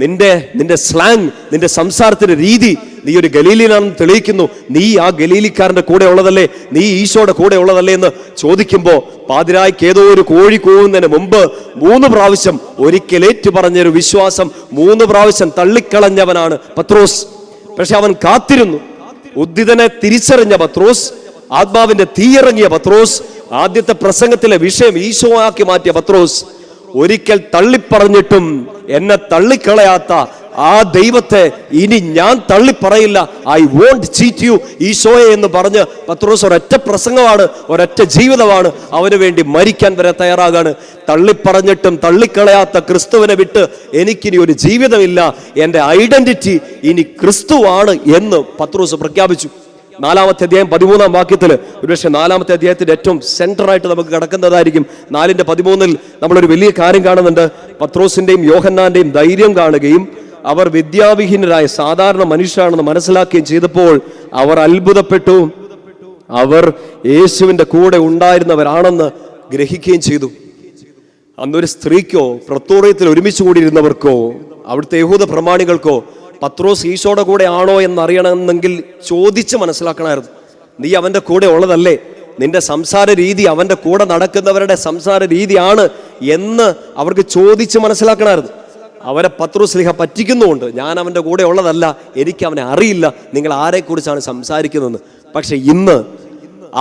നിന്റെ സ്ലാങ്, നിന്റെ സംസാരത്തിന്റെ രീതി, നീ ഒരു ഗലീലിയനാണെന്ന് തെളിയിക്കുന്നു. നീ ആ ഗലീലിക്കാരന്റെ കൂടെ ഉള്ളതല്ലേ? നീ ഈശോയുടെ കൂടെ ഉള്ളതല്ലേ എന്ന് ചോദിക്കുമ്പോൾ, പാതിരായ്ക്ക് ഏതോ ഒരു കോഴി കൂവുന്നതിന് മുമ്പ് 3 പ്രാവശ്യം ഒരിക്കൽ ഏറ്റു പറഞ്ഞൊരു വിശ്വാസം 3 പ്രാവശ്യം തള്ളിക്കളഞ്ഞവനാണ് പത്രോസ്. പക്ഷെ അവൻ കാത്തിരുന്നു. ഉദ്ധിതനെ തിരിച്ചറിഞ്ഞ പത്രോസ്, ആത്മാവിന്റെ തീയിറങ്ങിയ പത്രോസ്, ആദ്യത്തെ പ്രസംഗത്തിലെ വിഷയം ഈശോ ആക്കി മാറ്റിയ പത്രോസ്, ഒരിക്കൽ തള്ളിപ്പറഞ്ഞിട്ടും എന്നെ തള്ളിക്കളയാത്ത ആ ദൈവത്തെ ഇനി ഞാൻ തള്ളിപ്പറയില്ല. ഐ വോണ്ട് ചീറ്റ് യു ഈശോയെ എന്ന് പറഞ്ഞ് പത്രോസ് ഒരൊറ്റ പ്രസംഗമാണ്, ഒരൊറ്റ ജീവിതമാണ്, അവന് വേണ്ടി മരിക്കാൻ വരെ തയ്യാറാകാണ്. തള്ളിപ്പറഞ്ഞിട്ടും തള്ളിക്കളയാത്ത ക്രിസ്തുവിനെ വിട്ട് എനിക്കിനി ഒരു ജീവിതമില്ല, എൻ്റെ ഐഡന്റിറ്റി ഇനി ക്രിസ്തുവാണ് എന്ന് പത്രോസ് പ്രഖ്യാപിച്ചു. 4-ാമത്തെ അധ്യായം 13-ാം വാക്യത്തിൽ, ഒരുപക്ഷെ 4-ാമത്തെ അധ്യായത്തിന്റെ ഏറ്റവും സെന്ററായിട്ട് നമുക്ക് കിടക്കുന്നതായിരിക്കും 4:13 നമ്മളൊരു വലിയ കാര്യം കാണുന്നുണ്ട്. പത്രോസിന്റെയും യോഹന്നാന്റെയും ധൈര്യം കാണുകയും അവർ വിദ്യാവിഹീനരായ സാധാരണ മനുഷ്യരാണെന്ന് മനസ്സിലാക്കുകയും ചെയ്തപ്പോൾ അവർ അത്ഭുതപ്പെട്ടു. അവർ യേശുവിന്റെ കൂടെ ഉണ്ടായിരുന്നവരാണെന്ന് ഗ്രഹിക്കുകയും ചെയ്തു. അന്നൊരു സ്ത്രീക്കോ പ്രത്തോറിയത്തിൽ ഒരുമിച്ച് കൂടിയിരുന്നവർക്കോ അവിടുത്തെ യഹൂദ പ്രമാണികൾക്കോ പത്രോസ് ഈശോയുടെ കൂടെ ആണോ എന്നറിയണമെന്നെങ്കിൽ ചോദിച്ച് മനസ്സിലാക്കണമായിരുന്നു. നീ അവൻ്റെ കൂടെ ഉള്ളതല്ലേ, നിന്റെ സംസാര രീതി അവൻ്റെ കൂടെ നടക്കുന്നവരുടെ സംസാര രീതിയാണ് എന്ന് അവർക്ക് ചോദിച്ച് മനസ്സിലാക്കണമായിരുന്നു. അവരെ പത്രോസ് സ്ലീഹ പറ്റിക്കുന്നുമുണ്ട്. ഞാൻ അവൻ്റെ കൂടെ ഉള്ളതല്ല, എനിക്ക് അവനെ അറിയില്ല, നിങ്ങൾ ആരെക്കുറിച്ചാണ് സംസാരിക്കുന്നതെന്ന്. പക്ഷെ ഇന്ന്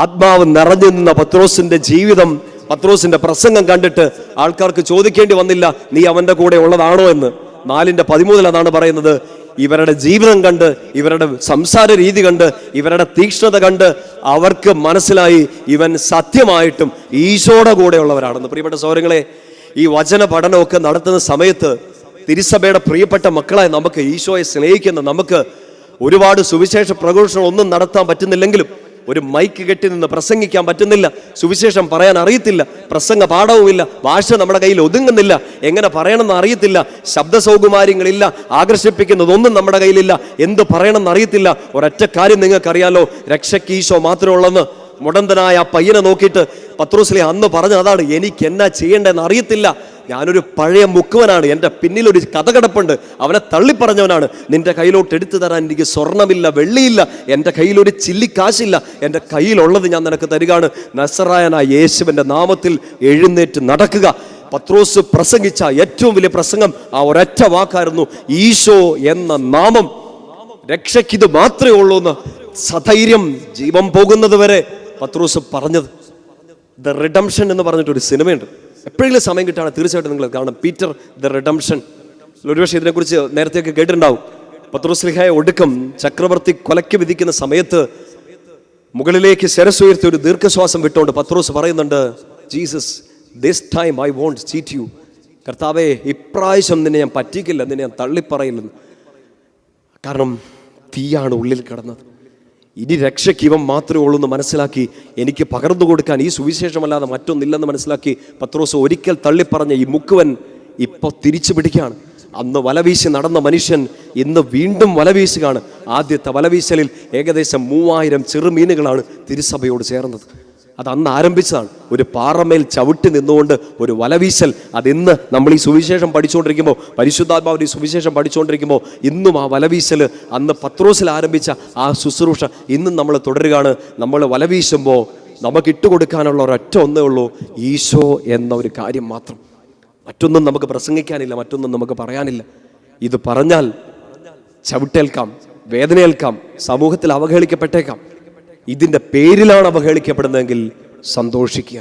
ആത്മാവ് നിറഞ്ഞു നിന്ന പത്രോസിന്റെ ജീവിതം, പത്രോസിന്റെ പ്രസംഗം കണ്ടിട്ട് ആൾക്കാർക്ക് ചോദിക്കേണ്ടി വന്നില്ല നീ അവൻ്റെ കൂടെ ഉള്ളതാണോ എന്ന്. 4:13 അതാണ് പറയുന്നത്. ഇവരുടെ ജീവിതം കണ്ട്, ഇവരുടെ സംസാര രീതി കണ്ട്, ഇവരുടെ തീക്ഷ്ണത കണ്ട് അവർക്ക് മനസ്സിലായി ഇവൻ സത്യമായിട്ടും ഈശോയുടെ കൂടെയുള്ളവരാണെന്ന്. പ്രിയപ്പെട്ട സഹോദരങ്ങളെ, ഈ വചന പഠനമൊക്കെ നടത്തുന്ന സമയത്ത് തിരുസഭയുടെ പ്രിയപ്പെട്ട മക്കളായി നമുക്ക്, ഈശോയെ സ്നേഹിക്കുന്ന നമുക്ക്, ഒരുപാട് സുവിശേഷ പ്രഘോഷണം ഒന്നും നടത്താൻ പറ്റുന്നില്ലെങ്കിലും, ഒരു മൈക്ക് കെട്ടി നിന്ന് പ്രസംഗിക്കാൻ പറ്റുന്നില്ല, സുവിശേഷം പറയാൻ അറിയത്തില്ല, പ്രസംഗ പാഠവുമില്ല, ഭാഷ നമ്മുടെ കയ്യിൽ ഒതുങ്ങുന്നില്ല, എങ്ങനെ പറയണമെന്ന് അറിയത്തില്ല, ശബ്ദ സൗകുമാര്യങ്ങളില്ല, ആകർഷിപ്പിക്കുന്നതൊന്നും നമ്മുടെ കയ്യിലില്ല, എന്ത് പറയണമെന്ന് അറിയത്തില്ല. ഒരൊറ്റ കാര്യം നിങ്ങൾക്കറിയാലോ, രക്ഷയ്ക്ക് ഈശോ മാത്രമേ ഉള്ളെന്ന്. മുടന്തനായ ആ പയ്യനെ നോക്കിയിട്ട് പത്രോസ്ലീഹ അന്ന് പറഞ്ഞ അതാണ്, എനിക്ക് എന്നാ ചെയ്യേണ്ടതെന്ന് അറിയത്തില്ല, ഞാനൊരു പഴയ മുക്കുവനാണ്, എൻ്റെ പിന്നിലൊരു കഥ കിടപ്പുണ്ട്, അവനെ തള്ളിപ്പറഞ്ഞവനാണ്, നിന്റെ കയ്യിലോട്ട് എടുത്തു തരാൻ എനിക്ക് സ്വർണ്ണമില്ല, വെള്ളിയില്ല, എൻ്റെ കയ്യിലൊരു ചില്ലിക്കാശില്ല, എൻ്റെ കയ്യിലുള്ളത് ഞാൻ നിനക്ക് തരികയാണ്, നസറായനായ യേശുവിൻ്റെ നാമത്തിൽ എഴുന്നേറ്റ് നടക്കുക. പത്രോസ് പ്രസംഗിച്ച ഏറ്റവും വലിയ പ്രസംഗം ആ ഒരൊറ്റ വാക്കായിരുന്നു, ഈശോ എന്ന നാമം. രക്ഷയ്ക്കിത് മാത്രമേ ഉള്ളൂ എന്ന് സധൈര്യം ജീവൻ പോകുന്നത് വരെ പത്രോസ് പറഞ്ഞത്. ദ റിഡംഷൻ എന്ന് പറഞ്ഞിട്ടൊരു സിനിമയുണ്ട്, എപ്പോഴെങ്കിലും സമയം കിട്ടുകയാണ് തീർച്ചയായിട്ടും നിങ്ങൾ കാണണം. Peter the redemption. ഒരുപക്ഷെ ഇതിനെക്കുറിച്ച് നേരത്തെയൊക്കെ കേട്ടിട്ടുണ്ടാവും. പത്രോസ് സ്ലീഹായെ ഒടുക്കം ചക്രവർത്തി കൊലയ്ക്ക് വിധിക്കുന്ന സമയത്ത് മുകളിലേക്ക് ശിരസ്സുയർത്തി ഒരു ദീർഘശ്വാസം വിട്ടുകൊണ്ട് പത്രോസ് പറയുന്നുണ്ട്, Jesus this time I won't cheat you. കർത്താവേ, ഇപ്രാവശ്യം നിന്നെ ഞാൻ പറ്റിക്കില്ല, നിന്നെ ഞാൻ തള്ളിപ്പറയില്ലെന്ന്. കാരണം തീയാണ് ഉള്ളിൽ കിടന്നത്. ഇനി രക്ഷയ്ക്ക് ഇവൻ മാത്രമേ ഉള്ളൂ എന്ന് മനസ്സിലാക്കി, എനിക്ക് പകർന്നു കൊടുക്കാൻ ഈ സുവിശേഷമല്ലാതെ മറ്റൊന്നില്ലെന്ന് മനസ്സിലാക്കി പത്രോസ് ഒരിക്കൽ തള്ളിപ്പറഞ്ഞ ഈ മുക്കുവൻ ഇപ്പോൾ തിരിച്ചു പിടിക്കുകയാണ്. അന്ന് വലവീശി നടന്ന മനുഷ്യൻ ഇന്ന് വീണ്ടും വലവീശുകയാണ്. ആദ്യത്തെ വലവീശലിൽ ഏകദേശം 3000 ചെറുമീനുകളാണ് തിരുസഭയോട് ചേർന്നത്. അത് അന്ന് ആരംഭിച്ചതാണ്. ഒരു പാറമേൽ ചവിട്ടി നിന്നുകൊണ്ട് ഒരു വലവീശൽ. അതിന്ന് നമ്മൾ ഈ സുവിശേഷം പഠിച്ചുകൊണ്ടിരിക്കുമ്പോൾ, പരിശുദ്ധാത്മാവിൻ്റെ ഈ സുവിശേഷം പഠിച്ചുകൊണ്ടിരിക്കുമ്പോൾ ഇന്നും ആ വലവീശൽ, അന്ന് പത്രോസിൽ ആരംഭിച്ച ആ ശുശ്രൂഷ ഇന്നും നമ്മൾ തുടരുകയാണ്. നമ്മൾ വലവീശുമ്പോൾ നമുക്ക് ഇട്ടുകൊടുക്കാനുള്ള ഒരൊറ്റ ഒന്നേ ഉള്ളൂ, ഈശോ എന്ന ഒരു കാര്യം മാത്രം. മറ്റൊന്നും നമുക്ക് പ്രസംഗിക്കാനില്ല, മറ്റൊന്നും നമുക്ക് പറയാനില്ല. ഇത് പറഞ്ഞാൽ ചവിട്ടേൽക്കാം, വേദനയേൽക്കാം, സമൂഹത്തിൽ അവഹേളിക്കപ്പെട്ടേക്കാം. ഇതിൻ്റെ പേരിലാണ് അവഹേളിക്കപ്പെടുന്നതെങ്കിൽ സന്തോഷിക്കുക,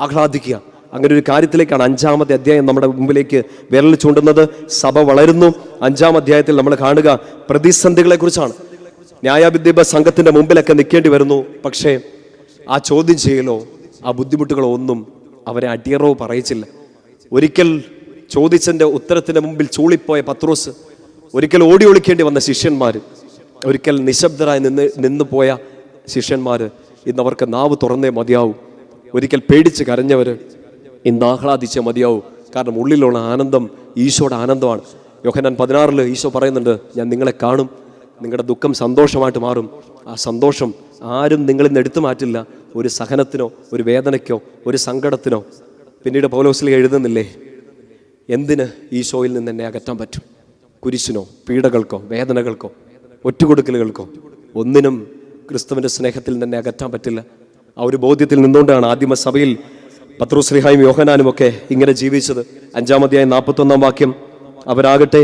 ആഹ്ലാദിക്കുക. അങ്ങനെ ഒരു കാര്യത്തിലേക്കാണ് 5-ാമത്തെ അധ്യായം നമ്മുടെ മുമ്പിലേക്ക് വിരൽ ചൂണ്ടുന്നത്. സഭ വളരുന്നു. 5-ാം അധ്യായത്തിൽ നമ്മൾ കാണുക പ്രതിസന്ധികളെ കുറിച്ചാണ്. ന്യായാധിപ സംഘത്തിന്റെ മുമ്പിലൊക്കെ നിൽക്കേണ്ടി വരുന്നു. പക്ഷേ ആ ചോദ്യം ചെയ്യലോ ആ ബുദ്ധിമുട്ടുകളോ ഒന്നും അവരെ അടിയറവ് പറയിച്ചില്ല. ഒരിക്കൽ ചോദിച്ചതിൻ്റെ ഉത്തരത്തിന് മുമ്പിൽ ചൂളിപ്പോയ പത്രോസ്, ഒരിക്കൽ ഓടി ഒളിക്കേണ്ടി വന്ന ശിഷ്യന്മാർ, ഒരിക്കൽ നിശബ്ദരായി നിന്ന് പോയ ശിഷ്യന്മാർ, ഇന്നവർക്ക് നാവ് തുറന്നേ മതിയാവും. ഒരിക്കൽ പേടിച്ച് കരഞ്ഞവർ ഇന്ന് ആഹ്ലാദിച്ചേ മതിയാവും. കാരണം ഉള്ളിലുള്ള ആനന്ദം ഈശോയുടെ ആനന്ദമാണ്. യോഹന്നാൻ 16 ഈശോ പറയുന്നുണ്ട്, ഞാൻ നിങ്ങളെ കാണും, നിങ്ങളുടെ ദുഃഖം സന്തോഷമായിട്ട് മാറും. ആ സന്തോഷം ആരും നിങ്ങളിൽ നിന്ന് എടുത്തു മാറ്റില്ല. ഒരു സഹനത്തിനോ ഒരു വേദനയ്ക്കോ ഒരു സങ്കടത്തിനോ. പിന്നീട് പൗലോസിൽ എഴുതുന്നില്ലേ, എന്തിന് ഈശോയിൽ നിന്ന് എന്നെ അകറ്റാൻ പറ്റും? കുരിശിനോ പീഡകൾക്കോ വേദനകൾക്കോ ഒറ്റുകൊടുക്കലുകൾക്കോ ഒന്നിനും ക്രിസ്തുവിൻ്റെ സ്നേഹത്തിൽ തന്നെ അകറ്റാൻ പറ്റില്ല. ആ ഒരു ബോധ്യത്തിൽ നിന്നുകൊണ്ടാണ് ആദിമസഭയിൽ പത്രോസ് ശ്ലീഹായും യോഹന്നാനും ഒക്കെ ഇങ്ങനെ ജീവിച്ചത്. 5-ാം അധ്യായം 41-ാം വാക്യം, അവരാകട്ടെ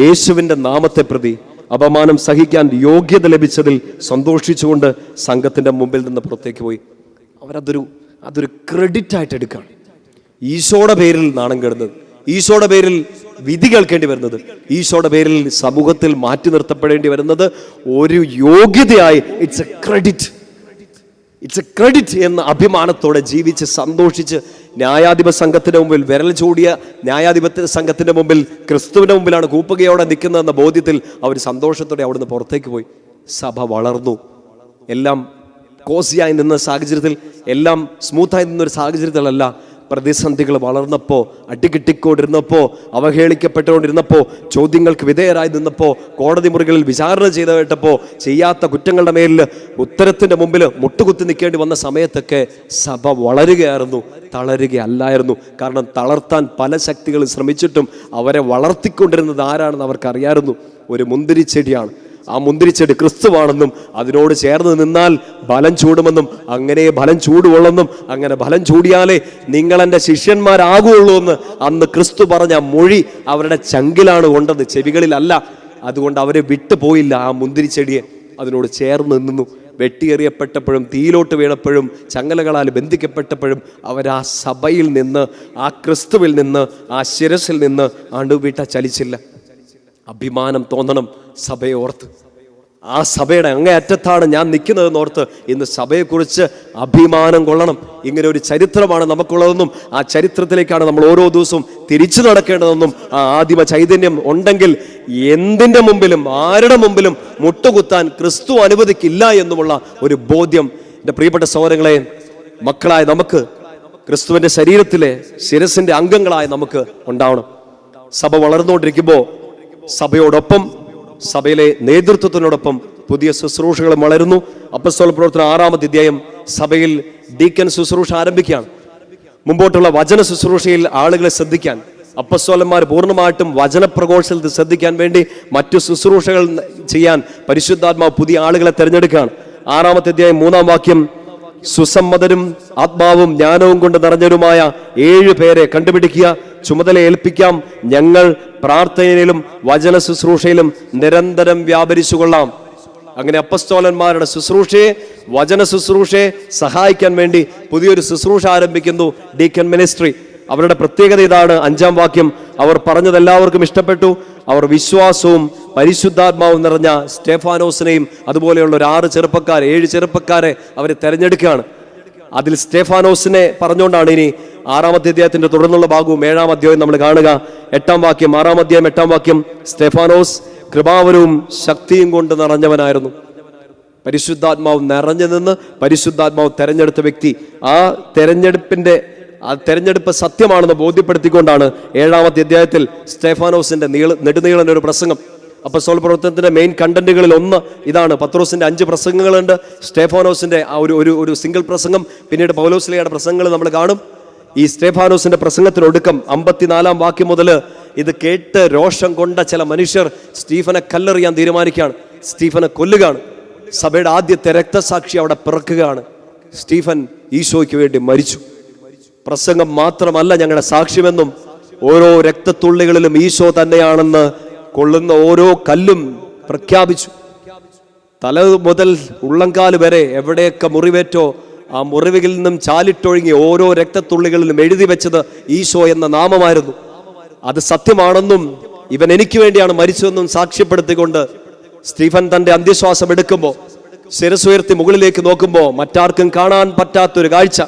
യേശുവിൻ്റെ നാമത്തെ പ്രതി അപമാനം സഹിക്കാൻ യോഗ്യത ലഭിച്ചതിൽ സന്തോഷിച്ചുകൊണ്ട് സംഘത്തിൻ്റെ മുമ്പിൽ നിന്ന് പുറത്തേക്ക് പോയി. അതൊരു ക്രെഡിറ്റ് ആയിട്ട് എടുക്കുകയാണ്. ഈശോയുടെ പേരിൽ നാണം കെടുന്നത്, ഈശോയുടെ പേരിൽ വിധി കേൾക്കേണ്ടി വരുന്നത്, ഈശോയുടെ പേരിൽ സമൂഹത്തിൽ മാറ്റി നിർത്തപ്പെടേണ്ടി വരുന്നത് ഒരു യോഗ്യതയായി ഇറ്റ്സ് എ ക്രെഡിറ്റ് എന്ന അഭിമാനത്തോടെ ജീവിച്ച് സന്തോഷിച്ച് ന്യായാധിപ സംഘത്തിന്റെ മുമ്പിൽ വിരൽ ചൂടിയ ന്യായാധിപത്യ സംഘത്തിന്റെ മുമ്പിൽ ക്രിസ്തുവിന്റെ മുമ്പിലാണ് കൂപ്പുകയോടെ നിൽക്കുന്നതെന്ന ബോധ്യത്തിൽ അവർ സന്തോഷത്തോടെ അവിടുന്ന് പുറത്തേക്ക് പോയി. സഭ വളർന്നു. എല്ലാം കോസിയായി നിന്ന സാഹചര്യത്തിൽ, എല്ലാം സ്മൂത്തായി നിന്നൊരു സാഹചര്യത്തിലല്ല. പ്രതിസന്ധികൾ വളർന്നപ്പോൾ, അടികിട്ടിക്കൊണ്ടിരുന്നപ്പോൾ, അവഹേളിക്കപ്പെട്ടുകൊണ്ടിരുന്നപ്പോൾ, ചോദ്യങ്ങൾക്ക് വിധേയരായി നിന്നപ്പോൾ, കോടതി മുറികളിൽ വിചാരണ ചെയ്ത് കേട്ടപ്പോൾ, ചെയ്യാത്ത കുറ്റങ്ങളുടെ മേലിൽ ഉത്തരത്തിൻ്റെ മുമ്പിൽ മുട്ടുകുത്തി നിൽക്കേണ്ടി വന്ന സമയത്തൊക്കെ സഭ വളരുകയായിരുന്നു, തളരുകയല്ലായിരുന്നു. കാരണം തളർത്താൻ പല ശക്തികൾ ശ്രമിച്ചിട്ടും അവരെ വളർത്തിക്കൊണ്ടിരുന്നത് ആരാണെന്ന് അവർക്കറിയായിരുന്നു. ഒരു മുന്തിരിച്ചെടിയാണ്. ആ മുന്തിരിച്ചെടി ക്രിസ്തുവാണെന്നും അതിനോട് ചേർന്ന് നിന്നാൽ ബലം ചൂടുമെന്നും അങ്ങനെ ബലം ചൂടുകൊള്ളുമെന്നും അങ്ങനെ ബലം ചൂടിയാലേ നിങ്ങൾ എൻ്റെ ശിഷ്യന്മാരാകുള്ളൂ എന്ന് അന്ന് ക്രിസ്തു പറഞ്ഞ മൊഴി അവരുടെ ചങ്കിലാണ് കൊണ്ടത്, ചെവികളിലല്ല. അതുകൊണ്ട് അവരെ വിട്ടുപോയില്ല. ആ മുന്തിരിച്ചെടിയെ അതിനോട് ചേർന്ന് നിന്നു. വെട്ടിയെറിയപ്പെട്ടപ്പോഴും തീയിലോട്ട് വീണപ്പോഴും ചങ്ങലകളാൽ ബന്ധിക്കപ്പെട്ടപ്പോഴും അവരാ സഭയിൽ നിന്ന്, ആ ക്രിസ്തുവിൽ നിന്ന്, ആ ശിരസിൽ നിന്ന് അണുവിട്ട ചലിച്ചില്ല. അഭിമാനം തോന്നണം സഭയെ ഓർത്ത്. ആ സഭയുടെ അങ്ങേയറ്റത്താണ് ഞാൻ നിൽക്കുന്നതെന്ന് ഓർത്ത് ഇന്ന് സഭയെക്കുറിച്ച് അഭിമാനം കൊള്ളണം. ഇങ്ങനെ ഒരു ചരിത്രമാണ് നമുക്കുള്ളതെന്നും ആ ചരിത്രത്തിലേക്കാണ് നമ്മൾ ഓരോ ദിവസവും തിരിച്ചു നടക്കേണ്ടതെന്നും ആ ആദിമ ചൈതന്യം ഉണ്ടെങ്കിൽ എന്തിൻ്റെ മുമ്പിലും ആരുടെ മുമ്പിലും മുട്ടുകുത്താൻ ക്രിസ്തു അനുവദിക്കില്ല എന്നുമുള്ള ഒരു ബോധ്യം എൻ്റെ പ്രിയപ്പെട്ട സഹോദരങ്ങളെ, മക്കളായ നമുക്ക്, ക്രിസ്തുവിൻ്റെ ശരീരത്തിലെ ശിരസിൻ്റെ അംഗങ്ങളായ നമുക്ക് ഉണ്ടാവണം. സഭ വളർന്നുകൊണ്ടിരിക്കുമ്പോൾ സഭയോടൊപ്പം, സഭയിലെ നേതൃത്വത്തിനോടൊപ്പം പുതിയ ശുശ്രൂഷകൾ വളരുന്നു. അപ്പോസ്തല പ്രവർത്തനം 6-ാമത്തെ അധ്യായം സഭയിൽ ഡീക്കൻ ശുശ്രൂഷ ആരംഭിക്കുകയാണ്. മുമ്പോട്ടുള്ള വചന ശുശ്രൂഷയിൽ ആളുകളെ ശ്രദ്ധിക്കാൻ, അപ്പോസ്തലന്മാർ പൂർണ്ണമായിട്ടും വചനപ്രഘോഷത്തിൽ ശ്രദ്ധിക്കാൻ വേണ്ടി മറ്റു ശുശ്രൂഷകൾ ചെയ്യാൻ പരിശുദ്ധാത്മാവ് പുതിയ ആളുകളെ തിരഞ്ഞെടുക്കുകയാണ്. 6-ാമത്തെ അധ്യായം 3-ാം വാക്യം, സുസമ്മതരും ആത്മാവും ജ്ഞാനവും കൊണ്ട് നിറഞ്ഞവരുമായ 7 പേരെ കണ്ടുപിടിക്കുക, ചുമതല ഏൽപ്പിക്കാം. ഞങ്ങൾ പ്രാർത്ഥനയിലും വചന ശുശ്രൂഷയിലും നിരന്തരം വ്യാപരിച്ചു കൊള്ളാം. അങ്ങനെ അപ്പസ്തോലന്മാരുടെ ശുശ്രൂഷയെ, വചന ശുശ്രൂഷയെ സഹായിക്കാൻ വേണ്ടി പുതിയൊരു ശുശ്രൂഷ ആരംഭിക്കുന്നു, ഡീക്കൻ മിനിസ്ട്രി. അവരുടെ പ്രത്യേകത ഇതാണ്. 5-ാം വാക്യം, അവർ പറഞ്ഞത് എല്ലാവർക്കും ഇഷ്ടപ്പെട്ടു. അവർ വിശ്വാസവും പരിശുദ്ധാത്മാവും നിറഞ്ഞ സ്റ്റെഫാനോസിനെയും അതുപോലെയുള്ള ഒരു 7 ചെറുപ്പക്കാരെ അവർ തെരഞ്ഞെടുക്കുകയാണ്. അതിൽ സ്റ്റെഫാനോസിനെ പറഞ്ഞുകൊണ്ടാണ് ഇനി 6-ാമത്തെ അധ്യായത്തിന്റെ തുടർന്നുള്ള ഭാഗവും 7-ാം അധ്യായം നമ്മൾ കാണുക. 8-ാം വാക്യം, 6-ാം അധ്യായം 8-ാം വാക്യം, സ്റ്റെഫാനോസ് കൃപാവരവും ശക്തിയും കൊണ്ട് നിറഞ്ഞവനായിരുന്നു. പരിശുദ്ധാത്മാവ് നിറഞ്ഞു നിന്ന് പരിശുദ്ധാത്മാവ് തെരഞ്ഞെടുത്ത വ്യക്തി. ആ തെരഞ്ഞെടുപ്പ് സത്യമാണെന്ന് ബോധ്യപ്പെടുത്തിക്കൊണ്ടാണ് 7-ാമത്തെ അധ്യായത്തിൽ സ്റ്റെഫാനോസിന്റെ നെടുനീളൻ ഒരു പ്രസംഗം. അപ്പോസ്തല പ്രവർത്തനത്തിന്റെ മെയിൻ കണ്ടന്റുകളിൽ ഒന്ന് ഇതാണ്. പത്രോസിന്റെ 5 പ്രസംഗങ്ങളുണ്ട്, സ്റ്റെഫാനോസിന്റെ ആ ഒരു സിംഗിൾ പ്രസംഗം, പിന്നീട് പൗലോസ്ലീഹയുടെ പ്രസംഗങ്ങൾ നമ്മൾ കാണും. ഈ സ്റ്റെഫാനോസിന്റെ പ്രസംഗത്തിനൊടുക്കം 54-ാം വാക്യം മുതൽ ഇത് കേട്ട് രോഷം കൊണ്ട ചില മനുഷ്യർ സ്റ്റീഫനെ കല്ലെറിയാൻ തീരുമാനിക്കുകയാണ്, സ്റ്റീഫനെ കൊല്ലുകയാണ്. സഭയുടെ ആദ്യത്തെ രക്തസാക്ഷി അവിടെ പിറക്കുകയാണ്. സ്റ്റീഫൻ ഈശോയ്ക്ക് വേണ്ടി മരിച്ചു. പ്രസംഗം മാത്രമല്ല ഞങ്ങളുടെ സാക്ഷ്യമെന്നും, ഓരോ രക്തത്തുള്ളികളിലും ഈശോ തന്നെയാണെന്ന് കൊള്ളുന്ന ഓരോ കല്ലും പ്രഖ്യാപിച്ചു. തല മുതൽ ഉള്ളംകാല് വരെ എവിടെയൊക്കെ മുറിവേറ്റോ ആ മുറിവിൽ നിന്നും ചാലിട്ടൊഴുങ്ങി ഓരോ രക്തത്തുള്ളികളിലും എഴുതി വെച്ചത് ഈശോ എന്ന നാമമായിരുന്നു. അത് സത്യമാണെന്നും ഇവൻ എനിക്ക് വേണ്ടിയാണ് മരിച്ചതെന്നും സാക്ഷ്യപ്പെടുത്തിക്കൊണ്ട് സ്റ്റീഫൻ തന്റെ അന്ത്യശ്വാസം എടുക്കുമ്പോൾ, ശിരസുയർത്തി മുകളിലേക്ക് നോക്കുമ്പോൾ മറ്റാർക്കും കാണാൻ പറ്റാത്തൊരു കാഴ്ച.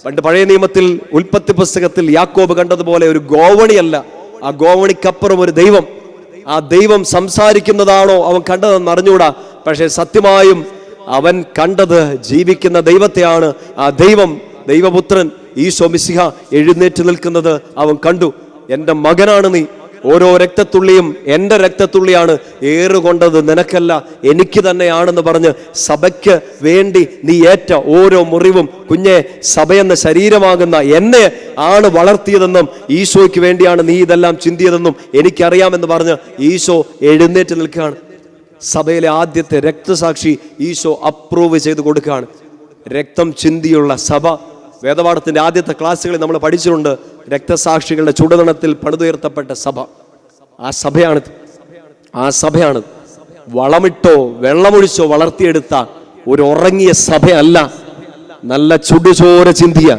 പണ്ട് പഴയ നിയമത്തിൽ ഉൽപ്പത്തി പുസ്തകത്തിൽ യാക്കോബ് കണ്ടതുപോലെ ഒരു ഗോവണിയല്ല, ആ ഗോവണിക്കപ്പുറം ഒരു ദൈവം. ആ ദൈവം സംസാരിക്കുന്നതാണോ അവൻ കണ്ടതെന്ന് അറിഞ്ഞൂടാ. പക്ഷെ സത്യമായും അവൻ കണ്ടത് ജീവിക്കുന്ന ദൈവത്തെയാണ്. ആ ദൈവം, ദൈവപുത്രൻ ഈശോ മിശിഹ എഴുന്നേറ്റ് നിൽക്കുന്നത് അവൻ കണ്ടു. എൻ്റെ മകനാണ് നീ, ഓരോ രക്തത്തുള്ളിയും എൻ്റെ രക്തത്തുള്ളിയാണ്, ഏറുകൊണ്ടത് നിനക്കല്ല എനിക്ക് തന്നെയാണെന്ന് പറഞ്ഞ് സഭയ്ക്ക് വേണ്ടി നീ ഏറ്റ ഓരോ മുറിവും കുഞ്ഞെ സഭയെന്ന ശരീരമാകുന്ന എന്നെ ആണ് വളർത്തിയതെന്നും ഈശോയ്ക്ക് വേണ്ടിയാണ് നീ ഇതെല്ലാം ചിന്തിയതെന്നും എനിക്കറിയാമെന്ന് പറഞ്ഞ് ഈശോ എഴുന്നേറ്റ് നിൽക്കുകയാണ്. സഭയിലെ ആദ്യത്തെ രക്തസാക്ഷി ഈശോ അപ്രൂവ് ചെയ്ത് കൊടുക്കുകയാണ്. രക്തം ചിന്തിയുള്ള സഭ. വേദപാഠത്തിന്റെ ആദ്യത്തെ ക്ലാസ്സുകളിൽ നമ്മൾ പഠിച്ചിട്ടുണ്ട്. രക്തസാക്ഷികളുടെ ചുടുതണത്തിൽ പണിതുയർത്തപ്പെട്ട സഭ. ആ സഭയാണ് വളമിട്ടോ വെള്ളമൊഴിച്ചോ വളർത്തിയെടുത്ത ഒരു ഉറങ്ങിയ സഭയല്ല, നല്ല ചുടുചോര ചിന്തിയ,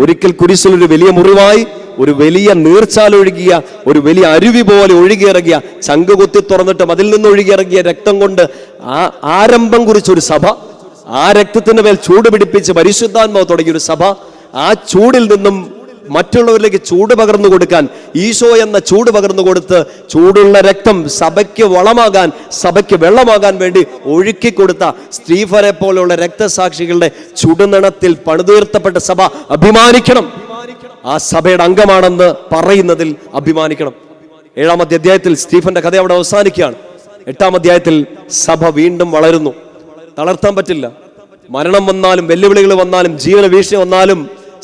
ഒരിക്കൽ കുരിശിലൊരു വലിയ മുറിവായി ഒരു വലിയ നീർച്ചാലൊഴുകിയ, ഒരു വലിയ അരുവി പോലെ ഒഴുകിയിറങ്ങിയ, ചങ്ക് കുത്തി തുറന്നിട്ടും അതിൽ നിന്ന് ഒഴുകിയിറങ്ങിയ രക്തം കൊണ്ട് ആരംഭം കുറിച്ചൊരു സഭ, ആ രക്തത്തിന് മേൽ ചൂട് പിടിപ്പിച്ച് പരിശുദ്ധാത്മാവ് തുടങ്ങിയൊരു സഭ, ആ ചൂടിൽ നിന്നും മറ്റുള്ളവരിലേക്ക് ചൂട് പകർന്നു കൊടുക്കാൻ, ഈശോ എന്ന ചൂട് പകർന്നു കൊടുത്ത് ചൂടുള്ള രക്തം സഭയ്ക്ക് വളമാകാൻ, സഭയ്ക്ക് വെള്ളമാകാൻ വേണ്ടി ഒഴുക്കി കൊടുത്ത സ്തീഫനെ പോലെയുള്ള രക്തസാക്ഷികളുടെ ചുടുനിണത്തിൽ പണിതുയർത്തപ്പെട്ട സഭ അഭിമാനിക്കണം. ആ സഭയുടെ അംഗമാണെന്ന് പറയുന്നതിൽ അഭിമാനിക്കണം. 7-ാമത്തെ അധ്യായത്തിൽ സ്റ്റീഫന്റെ കഥ അവിടെ അവസാനിക്കുകയാണ്. 8-ാം അധ്യായത്തിൽ സഭ വീണ്ടും വളരുന്നു. തളർത്താൻ പറ്റില്ല. മരണം വന്നാലും, വെല്ലുവിളികൾ വന്നാലും, ജീവന ഭീഷണി വന്നാലും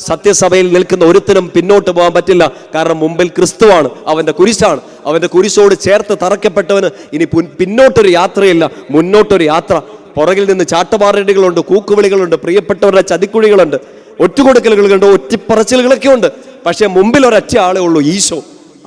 സത്യസഭയിൽ നിൽക്കുന്ന ഒരുത്തനും പിന്നോട്ട് പോകാൻ പറ്റില്ല. കാരണം മുമ്പിൽ ക്രിസ്തുവാണ്, അവന്റെ കുരിശാണ്. അവന്റെ കുരിശോട് ചേർത്ത് തറയ്ക്കപ്പെട്ടവന് ഇനി പിന്നോട്ടൊരു യാത്രയില്ല, മുന്നോട്ടൊരു യാത്ര. പുറകിൽ നിന്ന് ചാട്ടമാറടികളുണ്ട്, കൂക്കുവിളികളുണ്ട്, പ്രിയപ്പെട്ടവരുടെ ചതിക്കുഴികളുണ്ട്, ഒറ്റുകൊടുക്കലുകളുണ്ട്, ഒറ്റപ്പറച്ചിലുകളൊക്കെ ഉണ്ട്. പക്ഷെ മുമ്പിൽ ഒരൊറ്റ ആളേ ഉള്ളൂ, ഈശോ.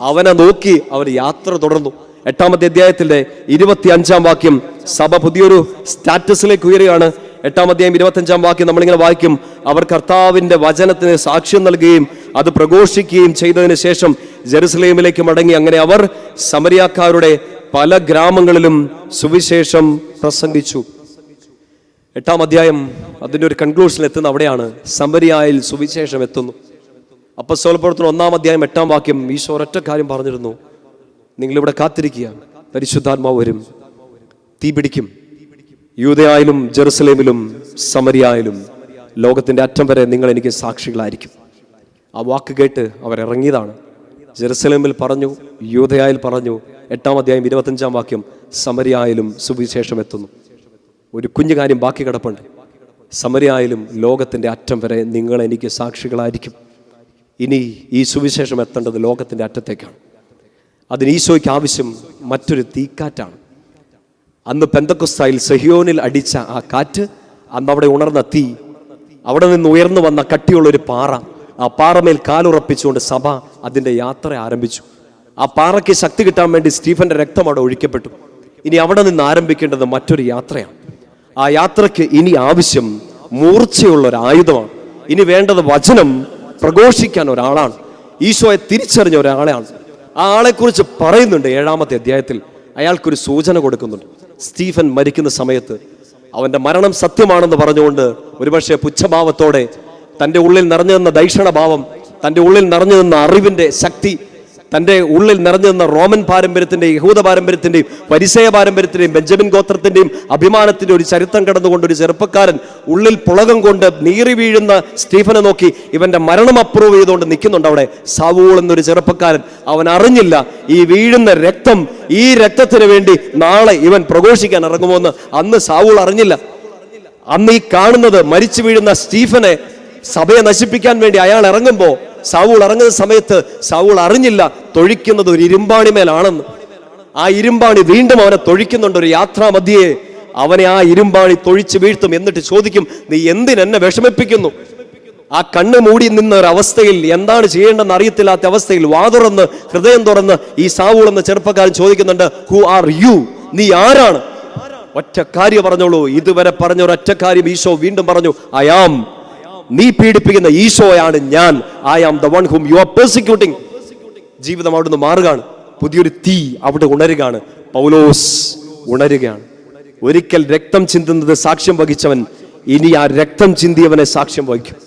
അവനെ നോക്കി അവർ യാത്ര തുടർന്നു. 8-ാമത്തെ അധ്യായത്തിന്റെ 25-ാം വാക്യം സഭ പുതിയൊരു സ്റ്റാറ്റസിലേക്ക് ഉയരുകയാണ്. 8-ാം അധ്യായം 25-ാം വാക്യം നമ്മളിങ്ങനെ വായിക്കും: അവർ കർത്താവിന്റെ വചനത്തിന് സാക്ഷ്യം നൽകുകയും അത് പ്രഘോഷിക്കുകയും ചെയ്തതിന് ശേഷം ജെറുസലേമിലേക്ക് മടങ്ങി. അങ്ങനെ അവർ സമരിയാക്കാരുടെ പല ഗ്രാമങ്ങളിലും സുവിശേഷം പ്രസംഗിച്ചു. 8-ാം അധ്യായം അതിൻ്റെ ഒരു കൺക്ലൂഷനിൽ എത്തുന്ന അവിടെയാണ്. സമരിയായിൽ സുവിശേഷം എത്തുന്നു. അപ്പോസ്തല പ്രവർത്തനം 1-ാം അധ്യായം 8-ാം വാക്യം ഈശോ ഒരൊറ്റ കാര്യം പറഞ്ഞിരുന്നു: നിങ്ങളിവിടെ കാത്തിരിക്കുക, പരിശുദ്ധാത്മാവ് വരും, തീ പിടിക്കും. യൂദയായാലും ജെറുസലേമിലും സമരിയായാലും ലോകത്തിന്റെ അറ്റം വരെ നിങ്ങൾ എനിക്ക് സാക്ഷികളായിരിക്കും. ആ വാക്ക് കേട്ട് അവർ ഇറങ്ങിയതാണ്. ജെറുസലേമിൽ പറഞ്ഞു, യൂദയായിൽ പറഞ്ഞു. 8-ാം അധ്യായം 25-ാം വാക്യം സമരിയായാലും സുവിശേഷം എത്തുന്നു. ഒരു കുഞ്ഞു കാര്യം ബാക്കി കിടപ്പുണ്ട്. സമരിയായാലും ലോകത്തിന്റെ അറ്റം വരെ നിങ്ങൾ എനിക്ക് സാക്ഷികളായിരിക്കും. ഇനി ഈ സുവിശേഷം എത്തേണ്ടത് ലോകത്തിന്റെ അറ്റത്തേക്കാണ്. അതിന് ഈശോയ്ക്ക് ആവശ്യം മറ്റൊരു തീക്കാറ്റാണ്. അന്ന് പെന്തക്കോസ്തായിൽ സഹിയോനിൽ അടിച്ച ആ കാറ്റ്, അന്ന് അവിടെ ഉണർന്ന തീ, അവിടെ നിന്ന് ഉയർന്നു വന്ന കട്ടിയുള്ളൊരു പാറ, ആ പാറമേൽ കാലുറപ്പിച്ചുകൊണ്ട് സഭ അതിൻ്റെ യാത്ര ആരംഭിച്ചു. ആ പാറയ്ക്ക് ശക്തി കിട്ടാൻ വേണ്ടി സ്റ്റീഫന്റെ രക്തം അവിടെ ഒഴിക്കപ്പെട്ടു. ഇനി അവിടെ നിന്ന് ആരംഭിക്കേണ്ടത് മറ്റൊരു യാത്രയാണ്. ആ യാത്രയ്ക്ക് ഇനി ആവശ്യം മൂർച്ചയുള്ള ഒരു ആയുധമാണ്. ഇനി വേണ്ടത് വചനം പ്രഘോഷിക്കാൻ ഒരാളാണ്. ഈശോയെ തിരിച്ചറിഞ്ഞ ഒരാളെയാണ്. ആ ആളെക്കുറിച്ച് പറയുന്നുണ്ട് 7-ാമത്തെ അധ്യായത്തിൽ. അയാൾക്കൊരു സൂചന കൊടുക്കുന്നുണ്ട്. സ്റ്റീഫൻ മരിക്കുന്ന സമയത്ത് അവന്റെ മരണം സത്യമാണെന്ന് പറഞ്ഞുകൊണ്ട് ഒരുപക്ഷെ പുച്ഛഭാവത്തോടെ തൻ്റെ ഉള്ളിൽ നിറഞ്ഞു നിന്ന ദൈക്ഷണഭാവം, തൻ്റെ ഉള്ളിൽ നിറഞ്ഞു നിന്ന അറിവിന്റെ ശക്തി, തൻ്റെ ഉള്ളിൽ നിറഞ്ഞു നിന്ന റോമൻ പാരമ്പര്യത്തിൻ്റെയും യഹൂദ പാരമ്പര്യത്തിൻ്റെയും പരിസയ പാരമ്പര്യത്തിൻ്റെയും ബെഞ്ചമിൻ ഗോത്രത്തിൻ്റെയും അഭിമാനത്തിൻ്റെ ഒരു ചരിത്രം കടന്നുകൊണ്ട് ഒരു ചെറുപ്പക്കാരൻ ഉള്ളിൽ പുളകം കൊണ്ട് നീറി വീഴുന്ന സ്റ്റീഫനെ നോക്കി ഇവന്റെ മരണം അപ്രൂവ് ചെയ്തുകൊണ്ട് നിൽക്കുന്നുണ്ട് അവിടെ. സാവൂൾ എന്നൊരു ചെറുപ്പക്കാരൻ, അവൻ അറിഞ്ഞില്ല ഈ വീഴുന്ന രക്തം, ഈ രക്തത്തിന് വേണ്ടി നാളെ ഇവൻ പ്രഘോഷിക്കാൻ ഇറങ്ങുമോ എന്ന് അന്ന് സാവൂൾ അറിഞ്ഞില്ല. അന്ന് ഈ കാണുന്നത് മരിച്ചു വീഴുന്ന സ്റ്റീഫനെ സഭയെ നശിപ്പിക്കാൻ വേണ്ടി അയാൾ ഇറങ്ങുമ്പോൾ, സാവൂൾ ഇറങ്ങുന്ന സമയത്ത് സാവൂൾ അറിഞ്ഞില്ല തൊഴിക്കുന്നത് ഒരു ഇരുമ്പാണി മേലാണെന്ന്. ആ ഇരുമ്പാണി വീണ്ടും അവനെ തൊഴിക്കുന്നുണ്ട്. ഒരു യാത്രാമധ്യേ അവനെ ആ ഇരുമ്പാണി തൊഴിച്ച് വീഴ്ത്തും. എന്നിട്ട് ചോദിക്കും, നീ എന്തിനെന്നെ വിഷമിപ്പിക്കുന്നു? ആ കണ്ണ് മൂടി നിന്ന ഒരവസ്ഥയിൽ, എന്താണ് ചെയ്യേണ്ടെന്ന് അറിയത്തില്ലാത്ത അവസ്ഥയിൽ വാതുറന്ന് ഹൃദയം തുറന്ന് ഈ സാവൂൾ എന്ന ചെറുപ്പക്കാരൻ ചോദിക്കുന്നുണ്ട്, ഹു ആർ യു? നീ ആരാണ്? ഒറ്റ കാര്യം പറഞ്ഞോളൂ. ഇതുവരെ പറഞ്ഞ ഒരൊറ്റ കാര്യം ഈശോ വീണ്ടും പറഞ്ഞു, ഐ ആം. നീ പീഡിപ്പിക്കുന്ന ഈശോയാണ് ഞാൻ. I am the one whom you are persecuting. ജീവിതം അവിടുന്ന് മാറുകയാണ്. പുതിയൊരു തീ അവിടെ ഉണരുകയാണ്. പൗലോസ് ഉണരുകയാണ്. ഒരിക്കൽ രക്തം ചിന്തുന്നത് സാക്ഷ്യം വഹിച്ചവൻ ഇനി ആ രക്തം ചിന്തിയവനെ സാക്ഷ്യം വഹിക്കും.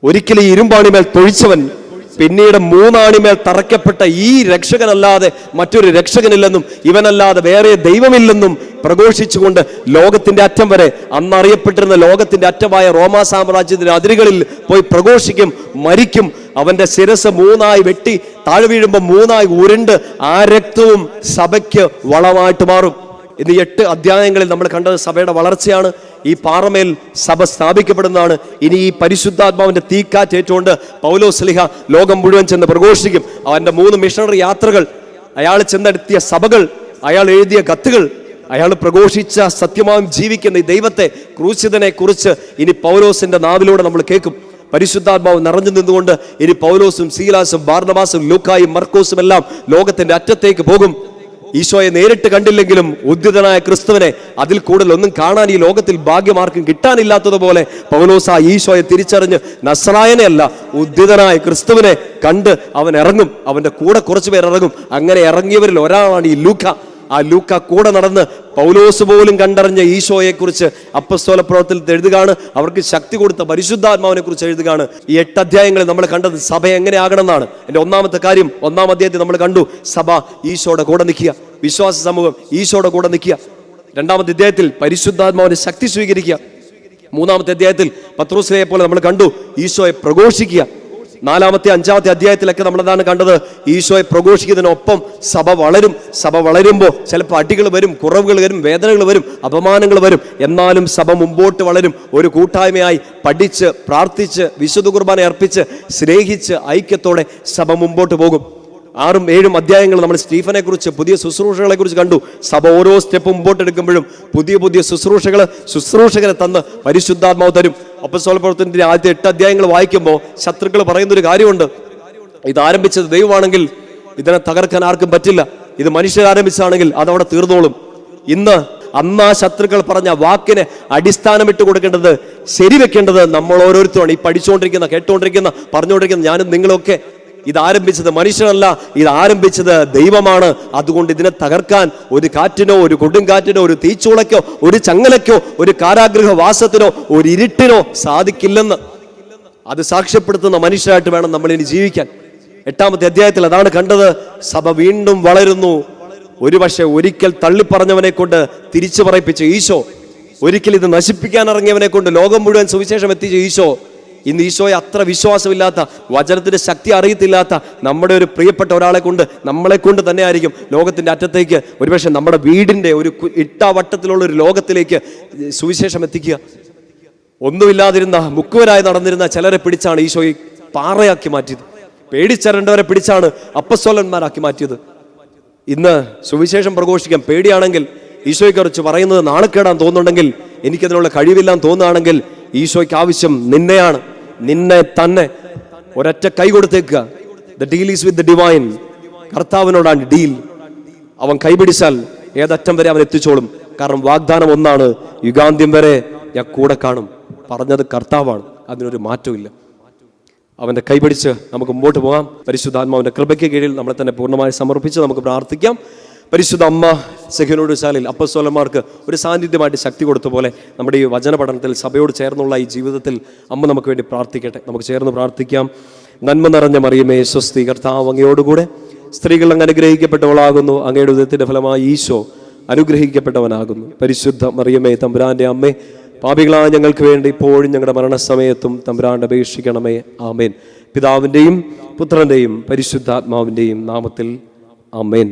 ഒരിക്കൽ ഈ ഇരുമ്പാണിമേൽ തൊഴിച്ചവൻ പിന്നീട് 3 ആണിമേൽ തറയ്ക്കപ്പെട്ട ഈ രക്ഷകനല്ലാതെ മറ്റൊരു രക്ഷകനില്ലെന്നും ഇവനല്ലാതെ വേറെ ദൈവമില്ലെന്നും പ്രഘോഷിച്ചുകൊണ്ട് ലോകത്തിന്റെ അറ്റം വരെ, അന്നറിയപ്പെട്ടിരുന്ന ലോകത്തിന്റെ അറ്റമായ റോമാ സാമ്രാജ്യത്തിന്റെ അതിരുകളിൽ പോയി പ്രഘോഷിക്കും, മരിക്കും. അവന്റെ ശിരസ് 3 വെട്ടി താഴെ വീഴുമ്പോൾ 3 ഉരുണ്ട് ആ രക്തവും സഭയ്ക്ക് വളമായിട്ട് മാറും. ഇന്ന് 8 അധ്യായങ്ങളിൽ നമ്മൾ കണ്ടത് സഭയുടെ വളർച്ചയാണ്. ഈ പാറമേൽ സഭ സ്ഥാപിക്കപ്പെടുന്നതാണ്. ഇനി ഈ പരിശുദ്ധാത്മാവിന്റെ തീക്കാറ്റ് ഏറ്റുകൊണ്ട് പൗലോസ് ശ്ലീഹ ലോകം മുഴുവൻ ചെന്ന് പ്രഘോഷിക്കും. അവന്റെ 3 മിഷണറി യാത്രകൾ, അയാൾ ചെന്നെടുത്തിയ സഭകൾ, അയാൾ എഴുതിയ കത്തുകൾ, അയാൾ പ്രഘോഷിച്ച സത്യമായും ജീവിക്കുന്ന ഈ ദൈവത്തെ, ക്രൂശിതനെ കുറിച്ച് ഇനി പൗലോസിന്റെ നാവിലൂടെ നമ്മൾ കേൾക്കും. പരിശുദ്ധാത്മാവ് നിറഞ്ഞു നിന്നുകൊണ്ട് ഇനി പൗലോസും സീലാസും ബാർനബാസും ലൂക്കായും മർക്കോസും എല്ലാം ലോകത്തിന്റെ അറ്റത്തേക്ക് പോകും. ഈശോയെ നേരിട്ട് കണ്ടില്ലെങ്കിലും ഉദ്ധിതനായ ക്രിസ്തുവിനെ അതിൽ കൂടുതൽ ഒന്നും കാണാൻ ഈ ലോകത്തിൽ ഭാഗ്യമാർക്കും കിട്ടാനില്ലാത്തതുപോലെ പൗലോസ് ആ ഈശോയെ തിരിച്ചറിഞ്ഞ് നസ്രായനെ അല്ല, ഉദ്ധിതനായ ക്രിസ്തുവിനെ കണ്ട് അവൻ ഇറങ്ങും. അവന്റെ കൂടെ കുറച്ചു പേർ ഇറങ്ങും. അങ്ങനെ ഇറങ്ങിയവരിൽ ഒരാളാണ് ഈ ലൂക്ക. ആ ലൂക്ക കൂടെ നടന്ന് പൗലോസ് പോലും കണ്ടറിഞ്ഞ ഈശോയെ കുറിച്ച് അപ്പസ്തോല പ്രവർത്തനത്തിൽ എഴുതുകയാണ്. അവർക്ക് ശക്തി കൊടുത്ത പരിശുദ്ധാത്മാവിനെ കുറിച്ച് എഴുതുകയാണ്. ഈ 8 അധ്യായങ്ങളിൽ നമ്മൾ കണ്ടത് സഭ എങ്ങനെയാകണം എന്നാണ്. എൻ്റെ ഒന്നാമത്തെ കാര്യം, 1-ാം അധ്യായത്തിൽ നമ്മൾ കണ്ടു സഭ ഈശോയുടെ കൂടെ നിൽക്കുക, വിശ്വാസ സമൂഹം ഈശോയുടെ കൂടെ നിൽക്കുക. 2-ാമത്തെ അധ്യായത്തിൽ പരിശുദ്ധാത്മാവിന്റെ ശക്തി സ്വീകരിക്കുക. 3-ാമത്തെ അധ്യായത്തിൽ പത്രോസിനെ പോലെ നമ്മൾ കണ്ടു ഈശോയെ പ്രഘോഷിക്കുക. 4-ാമത്തെ 5-ാമത്തെ അധ്യായത്തിലൊക്കെ നമ്മളതാണ് കണ്ടത്, ഈശോയെ പ്രഘോഷിക്കുന്നതിനൊപ്പം സഭ വളരും. സഭ വളരുമ്പോൾ ചിലപ്പോൾ അടികൾ വരും, കുറവുകൾ വരും, വേദനകൾ വരും, അപമാനങ്ങൾ വരും. എന്നാലും സഭ മുമ്പോട്ട് വളരും. ഒരു കൂട്ടായ്മയായി പഠിച്ച്, പ്രാർത്ഥിച്ച്, വിശുദ്ധ കുർബാന അർപ്പിച്ച്, സ്നേഹിച്ച്, ഐക്യത്തോടെ സഭ മുമ്പോട്ട് പോകും. 6-7 അധ്യായങ്ങൾ നമ്മൾ സ്റ്റീഫനെ കുറിച്ച്, പുതിയ ശുശ്രൂഷകളെ കുറിച്ച് കണ്ടു. സഭ ഓരോ സ്റ്റെപ്പ് മുമ്പോട്ട് എടുക്കുമ്പോഴും പുതിയ പുതിയ ശുശ്രൂഷകരെ തന്ന് പരിശുദ്ധാത്മാവ് തരും. അപ്പോസ്തല പ്രവർത്തനത്തിന്റെ ആദ്യത്തെ 8 അധ്യായങ്ങൾ വായിക്കുമ്പോൾ ശത്രുക്കൾ പറയുന്നൊരു കാര്യമുണ്ട്, ഇത് ആരംഭിച്ചത് ദൈവമാണെങ്കിൽ ഇതിനെ തകർക്കാൻ ആർക്കും പറ്റില്ല. ഇത് മനുഷ്യർ ആരംഭിച്ചാണെങ്കിൽ അതവിടെ തീർന്നോളും. അന്ന് ആ ശത്രുക്കൾ പറഞ്ഞ വാക്കിനെ അടിസ്ഥാനമിട്ട് കൊടുക്കേണ്ടത്, ശരിവെക്കേണ്ടത് നമ്മൾ ഓരോരുത്തരും. ഈ പഠിച്ചുകൊണ്ടിരിക്കുന്ന, കേട്ടുകൊണ്ടിരിക്കുന്ന, പറഞ്ഞുകൊണ്ടിരിക്കുന്ന ഞാനും നിങ്ങളൊക്കെ, ഇത് ആരംഭിച്ചത് മനുഷ്യനല്ല, ഇത് ആരംഭിച്ചത് ദൈവമാണ്. അതുകൊണ്ട് ഇതിനെ തകർക്കാൻ ഒരു കാറ്റിനോ, ഒരു കൊടുങ്കാറ്റിനോ, ഒരു തീച്ചൂളയ്ക്കോ, ഒരു ചങ്ങലയ്ക്കോ, ഒരു കാരാഗൃഹവാസത്തിനോ, ഒരു ഇരുട്ടിനോ സാധിക്കില്ലെന്ന് അത് സാക്ഷ്യപ്പെടുത്തുന്ന മനുഷ്യരായിട്ട് വേണം നമ്മൾ ഇനി ജീവിക്കാൻ. 8-ാമത്തെ അധ്യായത്തിൽ അതാണ് കണ്ടത്. സഭ വീണ്ടും വളരുന്നു. ഒരുപക്ഷെ ഒരിക്കൽ തള്ളിപ്പറഞ്ഞവനെ കൊണ്ട് തിരിച്ചു പറയിപ്പിച്ച ഈശോ, ഒരിക്കൽ ഇത് നശിപ്പിക്കാൻ ഇറങ്ങിയവനെ കൊണ്ട് ലോകം മുഴുവൻ സുവിശേഷം എത്തിച്ച ഈശോ, ഇന്ന് ഈശോയെ അത്ര വിശ്വാസമില്ലാത്ത, വചനത്തിന്റെ ശക്തി അറിയത്തില്ലാത്ത നമ്മുടെ ഒരു പ്രിയപ്പെട്ട ഒരാളെ കൊണ്ട്, നമ്മളെ കൊണ്ട് തന്നെ ആയിരിക്കും ലോകത്തിന്റെ അറ്റത്തേക്ക്, ഒരുപക്ഷെ നമ്മുടെ വീടിന്റെ ഒരു ഇട്ടാവട്ടത്തിലുള്ള ഒരു ലോകത്തിലേക്ക് സുവിശേഷം എത്തിക്കുക. ഒന്നുമില്ലാതിരുന്ന, മുക്കുവരായി നടന്നിരുന്ന ചിലരെ പിടിച്ചാണ് ഈശോയെ പാറയാക്കി മാറ്റിയത്. പേടിച്ചരണ്ടവരെ പിടിച്ചാണ് അപ്പസ്തോലന്മാരാക്കി മാറ്റിയത്. ഇന്ന് സുവിശേഷം പ്രഘോഷിക്കാൻ പേടിയാണെങ്കിൽ, ഈശോയെ കുറിച്ച് പറയുന്നത് നാണക്കേടാൻ തോന്നുന്നുണ്ടെങ്കിൽ, എനിക്കതിനുള്ള കഴിവില്ലാന്ന് തോന്നുകയാണെങ്കിൽ, ഈശോയ്ക്ക് ആവശ്യം നിന്നെയാണ്, നിന്നെ തന്നെ. ഒരൊറ്റ കൈ കൊടുത്തേക്കുക. The deal is with the divine. കർത്താവിനോടാണ് ഡീൽ. അവൻ കൈപിടിച്ചാൽ ഏതറ്റം വരെ അവൻ എത്തിച്ചോളും. കാരണം വാഗ്ദാനം ഒന്നാണ്, യുഗാന്ത്യം വരെ ഞാൻ കൂടെ കാണും. പറഞ്ഞത് കർത്താവാണ്, അതിനൊരു മാറ്റമില്ല. അവന്റെ കൈപിടിച്ച് നമുക്ക് മുമ്പോട്ട് പോകാം. പരിശുദ്ധാത്മാവിന്റെ കൃപയ്ക്ക് കീഴിൽ നമ്മളെ തന്നെ പൂർണ്ണമായി സമർപ്പിച്ച് നമുക്ക് പ്രാർത്ഥിക്കാം. പരിശുദ്ധ അമ്മ സെഖ്യനോട് ചാലിൽ അപ്പസ്തോലന്മാർക്ക് ഒരു സാന്നിധ്യമായിട്ട് ശക്തി കൊടുത്ത പോലെ നമ്മുടെ ഈ വചന പഠനത്തിൽ സഭയോട് ചേർന്നുള്ള ഈ ജീവിതത്തിൽ അമ്മ നമുക്ക് വേണ്ടി പ്രാർത്ഥിക്കട്ടെ. നമുക്ക് ചേർന്ന് പ്രാർത്ഥിക്കാം. നന്മ നിറഞ്ഞ മറിയമേ സ്വസ്തി, കർത്താവ് അങ്ങയോടുകൂടെ സ്ത്രീകൾ അങ്ങ് അനുഗ്രഹിക്കപ്പെട്ടവളാകുന്നു. അങ്ങയുടെ ഉദയത്തിന്റെ ഫലമായി ഈശോ അനുഗ്രഹിക്കപ്പെട്ടവനാകുന്നു. പരിശുദ്ധ മറിയമേ തമ്പുരാന്റെ അമ്മേ, പാപികളായ ഞങ്ങൾക്ക് വേണ്ടി ഇപ്പോഴും ഞങ്ങളുടെ മരണസമയത്തും തമ്പുരാന്റെ അപേക്ഷിക്കണമേ. ആമേൻ. പിതാവിൻ്റെയും പുത്രൻ്റെയും പരിശുദ്ധാത്മാവിൻ്റെയും നാമത്തിൽ ആമേൻ.